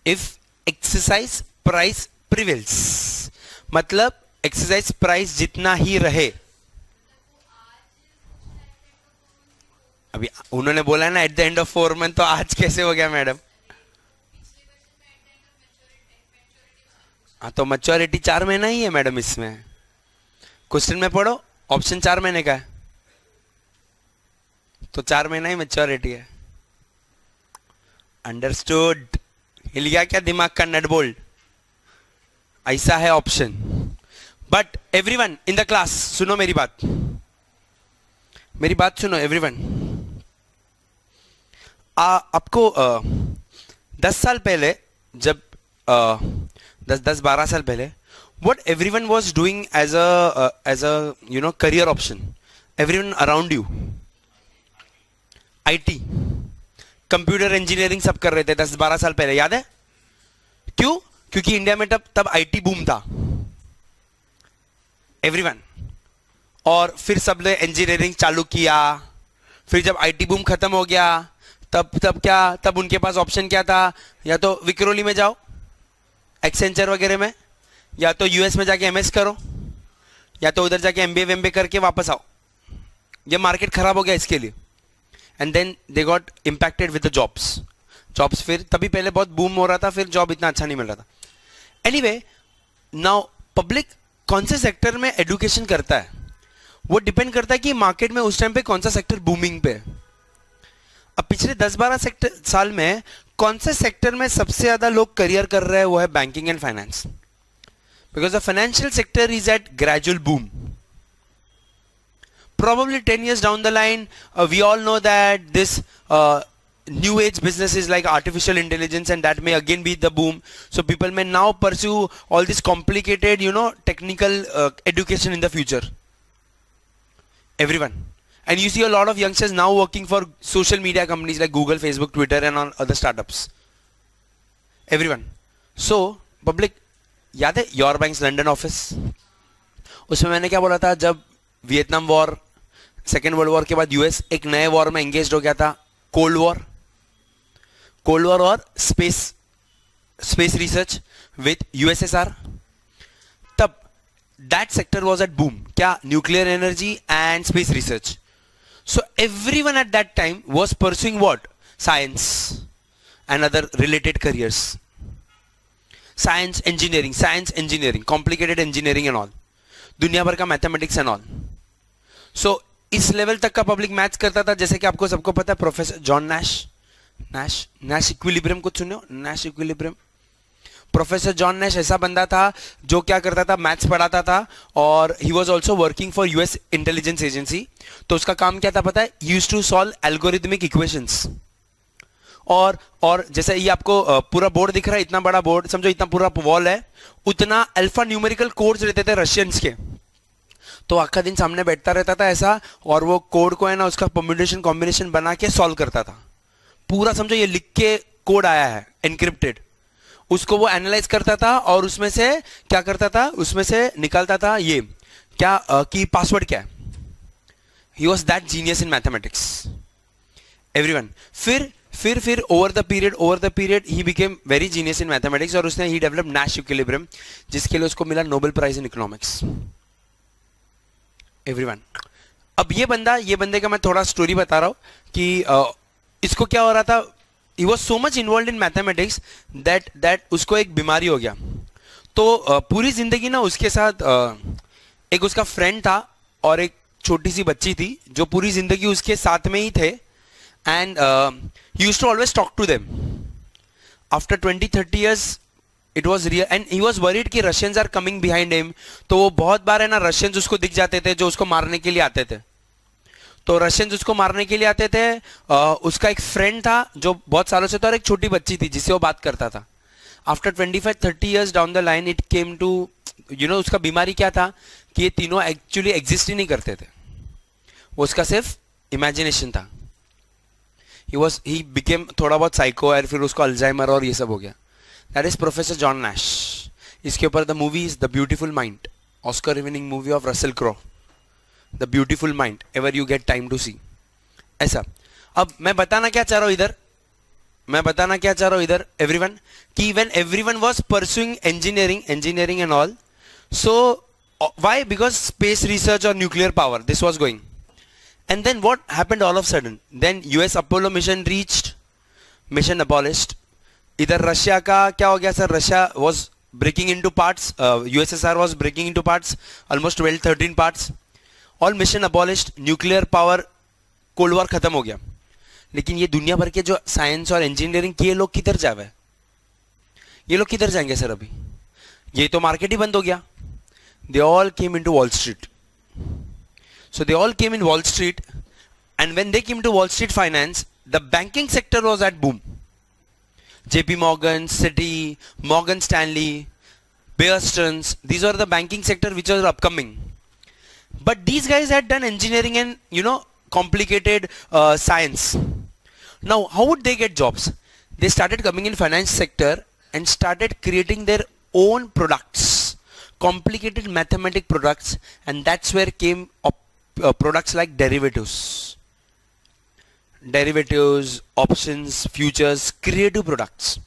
if exercise price prevails, मतलब एक्सरसाइज प्राइस जितना ही रहे। अभी उन्होंने बोला ना at the end of 4 month, तो आज कैसे हो गया मैडम? हाँ तो मैच्योरिटी 4 महीना ही है मैडम इसमें। क्वेश्चन में पढ़ो, ऑप्शन 4 महीने का है तो 4 महीना ही मैच्योरिटी है। अंडरस्टूड? हिल गया क्या दिमाग का नट बोल्ट? ऐसा है option. But everyone in the class सुनो मेरी बात सुनो एवरीवन। आपको 10 साल पहले, जब 10-12 साल पहले, what everyone was doing as a career option, everyone around you, IT, computer engineering सब कर रहे थे 10-12 साल पहले, याद है? क्यों? क्योंकि इंडिया में तब IT बूम था एवरीवन, और फिर सब ने इंजीनियरिंग चालू किया। फिर जब IT बूम खत्म हो गया, तब उनके पास ऑप्शन क्या था? या तो विक्रोली में जाओ, एक्सेंचर वगैरह में, या तो US में जाके MS करो, या तो उधर जाके MBA करके वापस आओ। ये मार्केट खराब हो गया इसके लिए, and then they got impacted with the jobs. Jobs फिर तभी पहले बहुत बूम हो रहा था, फिर जॉब इतना अच्छा नहीं मिल रहा था. एनीवे, नाउ पब्लिक कौन से सेक्टर में एडुकेशन करता है वो डिपेंड करता है कि मार्केट में उस टाइम पे कौन सा सेक्टर बूमिंग पे है. अब पिछले 10-12 साल में कौन से सेक्टर में सबसे ज्यादा लोग करियर कर रहे हैं वो है banking and finance, because the financial sector is at gradual boom. Probably 10 years down the line, we all know that this new age business is like artificial intelligence, and that may again be the boom. So people may now pursue all this complicated, technical education in the future. Everyone. And you see a lot of youngsters now working for social media companies like Google, Facebook, Twitter and all other startups. Everyone. So, public, याद है your banks London office? उसमें मैंने क्या बोला था, जब Vietnam war, second world war के बाद यूएस एक नए वॉर में एंगेज हो गया था, कोल्ड वॉर और स्पेस रिसर्च विथ यूएसएसआर. तब that sector was at boom. क्या? Nuclear energy and space research. So everyone at that time was pursuing what? Science and other related careers. Science engineering, complicated engineering and all, दुनिया भर का mathematics and all. सो इस level तक का public match करता था. जैसे कि आपको सबको पता है प्रोफेसर जॉन नैश इक्विलिब्रियम, कुछ सुने हो? Nash equilibrium. Professor John Nash ऐसा बंदा था जो क्या करता था, मैथ्स पढ़ाता था और he was also working for US intelligence agency. तो उसका काम क्या था पता है? Used to solve algorithmic equations. और जैसे ये आपको पूरा बोर्ड दिख रहा है, इतना बड़ा बोर्ड समझो, इतना पूरा वॉल है, उतना अल्फा न्यूमेरिकल कोड्स रहते थे रशियंस के. तो आखा दिन सामने बैठता रहता था ऐसा, और वो कोड को है ना उसका परम्यूटेशन कॉम्बिनेशन बना के सॉल्व करता था. पूरा समझो ये लिख के कोड आया है एनक्रिप्टेड, उसको वो एनालाइज करता था और उसमें से क्या करता था, उसमें से निकालता था ये क्या कि पासवर्ड क्या है. He was that genius in mathematics. Everyone. फिर over the period he became very genius in mathematics, और उसने ही डेवलप नैश इक्विलिब्रियम, जिसके लिए उसको मिला Nobel prize in economics. Everyone. अब ये बंदे का मैं थोड़ा स्टोरी बता रहा हूं कि इसको क्या हो रहा था. He was so much involve in mathematics that उसको एक बीमारी हो गया. तो पूरी जिंदगी ना उसके साथ एक उसका फ्रेंड था और एक छोटी सी बच्ची थी जो पूरी जिंदगी उसके साथ में ही थे. And he used to always talk to them. After 20-30 years it was real, and he was worried कि Russians are coming behind him. तो वो बहुत बार है ना Russians उसको दिख जाते थे जो उसको मारने के लिए आते थे. तो Russians उसको मारने के लिए आते थे. उसका एक फ्रेंड था जो बहुत सालों से था और एक छोटी बच्ची थी जिससे वो बात करता था. After 25-30 years down the line it came to, उसका बीमारी क्या था कि ये तीनों एक्चुअली एग्जिस्ट ही नहीं करते थे, वो उसका सिर्फ इमेजिनेशन था. he became थोड़ा बहुत साइको, और फिर उसको अल्जाइमर और ये सब हो गया. That is professor John Nash. इसके ऊपर the movie is the beautiful mind, Oscar winning movie of Russell Crowe. The beautiful mind, ever you get time to see. ऐसा. अब मैं बताना क्या चाह रहा हूं इधर एवरीवन, कि when everyone was pursuing engineering and all, so why? Because space research or nuclear power, this was going. And then what happened all of a sudden? Then US Apollo mission reached, mission abolished. इधर Russia का क्या हो गया sir? Russia was breaking into parts, USSR was breaking into parts, almost 12-13 parts. All mission abolished, nuclear power, cold war खत्म हो गया. लेकिन ये दुनिया भर के जो साइंस और इंजीनियरिंग के लोग किधर जावे? ये लोग किधर जाएंगे सर? अभी ये तो मार्केट ही बंद हो गया. They all came into Wall Street. So they all came in Wall Street, and when they came to Wall Street finance, the banking sector was at boom. JP Morgan, Citi, Morgan Stanley, Bear Stearns, these were the banking sector which was upcoming. But these guys had done engineering and complicated science. Now how would they get jobs? They started coming in finance sector and started creating their own products, complicated mathematic products, and that's where came up products like derivatives, options, futures, creative products.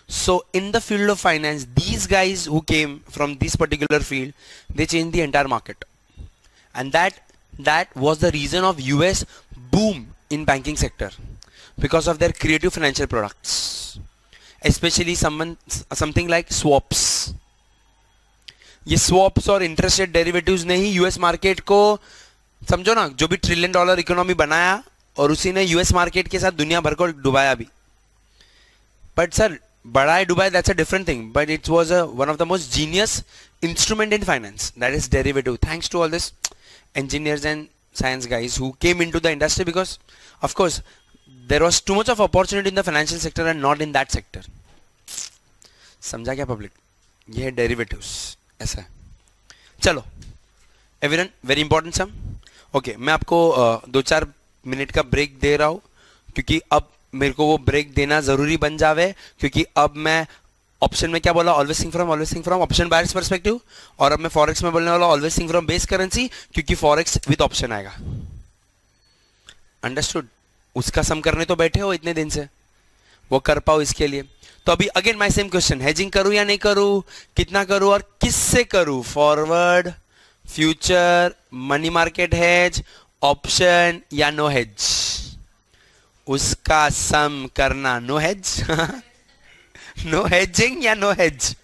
So in the field of finance, these guys who came from this particular field, they changed the entire market, and that was the reason of US boom in banking sector. because of their creative financial products, especially something like swaps. ये swaps और interest rate derivatives ने ही US market को, समझो ना, जो भी $1 trillion economy बनाया और उसी ने US मार्केट के साथ दुनिया भर को डुबाया भी. बट सर बड़ा है डुबाई, that's a different thing, but it was one of the most genius instrument in finance, that is derivative, thanks to all this engineers and science guys who came into the industry, because of course there was too much of opportunity in the financial sector and not in that sector. समझा क्या public? ये है derivatives, ऐसा है. चलो everyone, very important सम. Okay, मैं आपको 2-4 minute का ब्रेक दे रहा हूँ, क्योंकि अब मेरे को वो ब्रेक देना जरूरी बन जावे, क्योंकि अब मैं ऑप्शन में क्या बोला, always think from option buyers perspective, और अब मैं फॉरेक्स में बोलने वाला always think from base currency, क्योंकि फॉरेक्स विद ऑप्शन आएगा. अंडरस्टूड? उसका सम करने तो बैठे हो इतने दिन से, वो कर पाओ इसके लिए. तो अभी again my same question, hedging करूं या नहीं करूं, कितना करूं और किससे करूं, forward, future, money market hedge, option या नो हेज. उसका सम करना, नो हेज नो हेजिंग या नो हेज,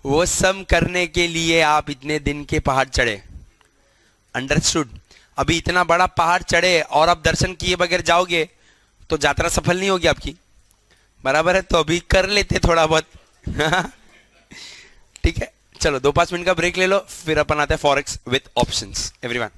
वो सम करने के लिए आप इतने दिन के पहाड़ चढ़े. अंडरस्टूड? अभी इतना बड़ा पहाड़ चढ़े और आप दर्शन किए बगैर जाओगे तो यात्रा सफल नहीं होगी आपकी, बराबर है? तो अभी कर लेते थोड़ा बहुत ठीक है, चलो 2-5 मिनट का ब्रेक ले लो, फिर अपन आते हैं फॉरेक्स विथ ऑप्शंस. एवरीवन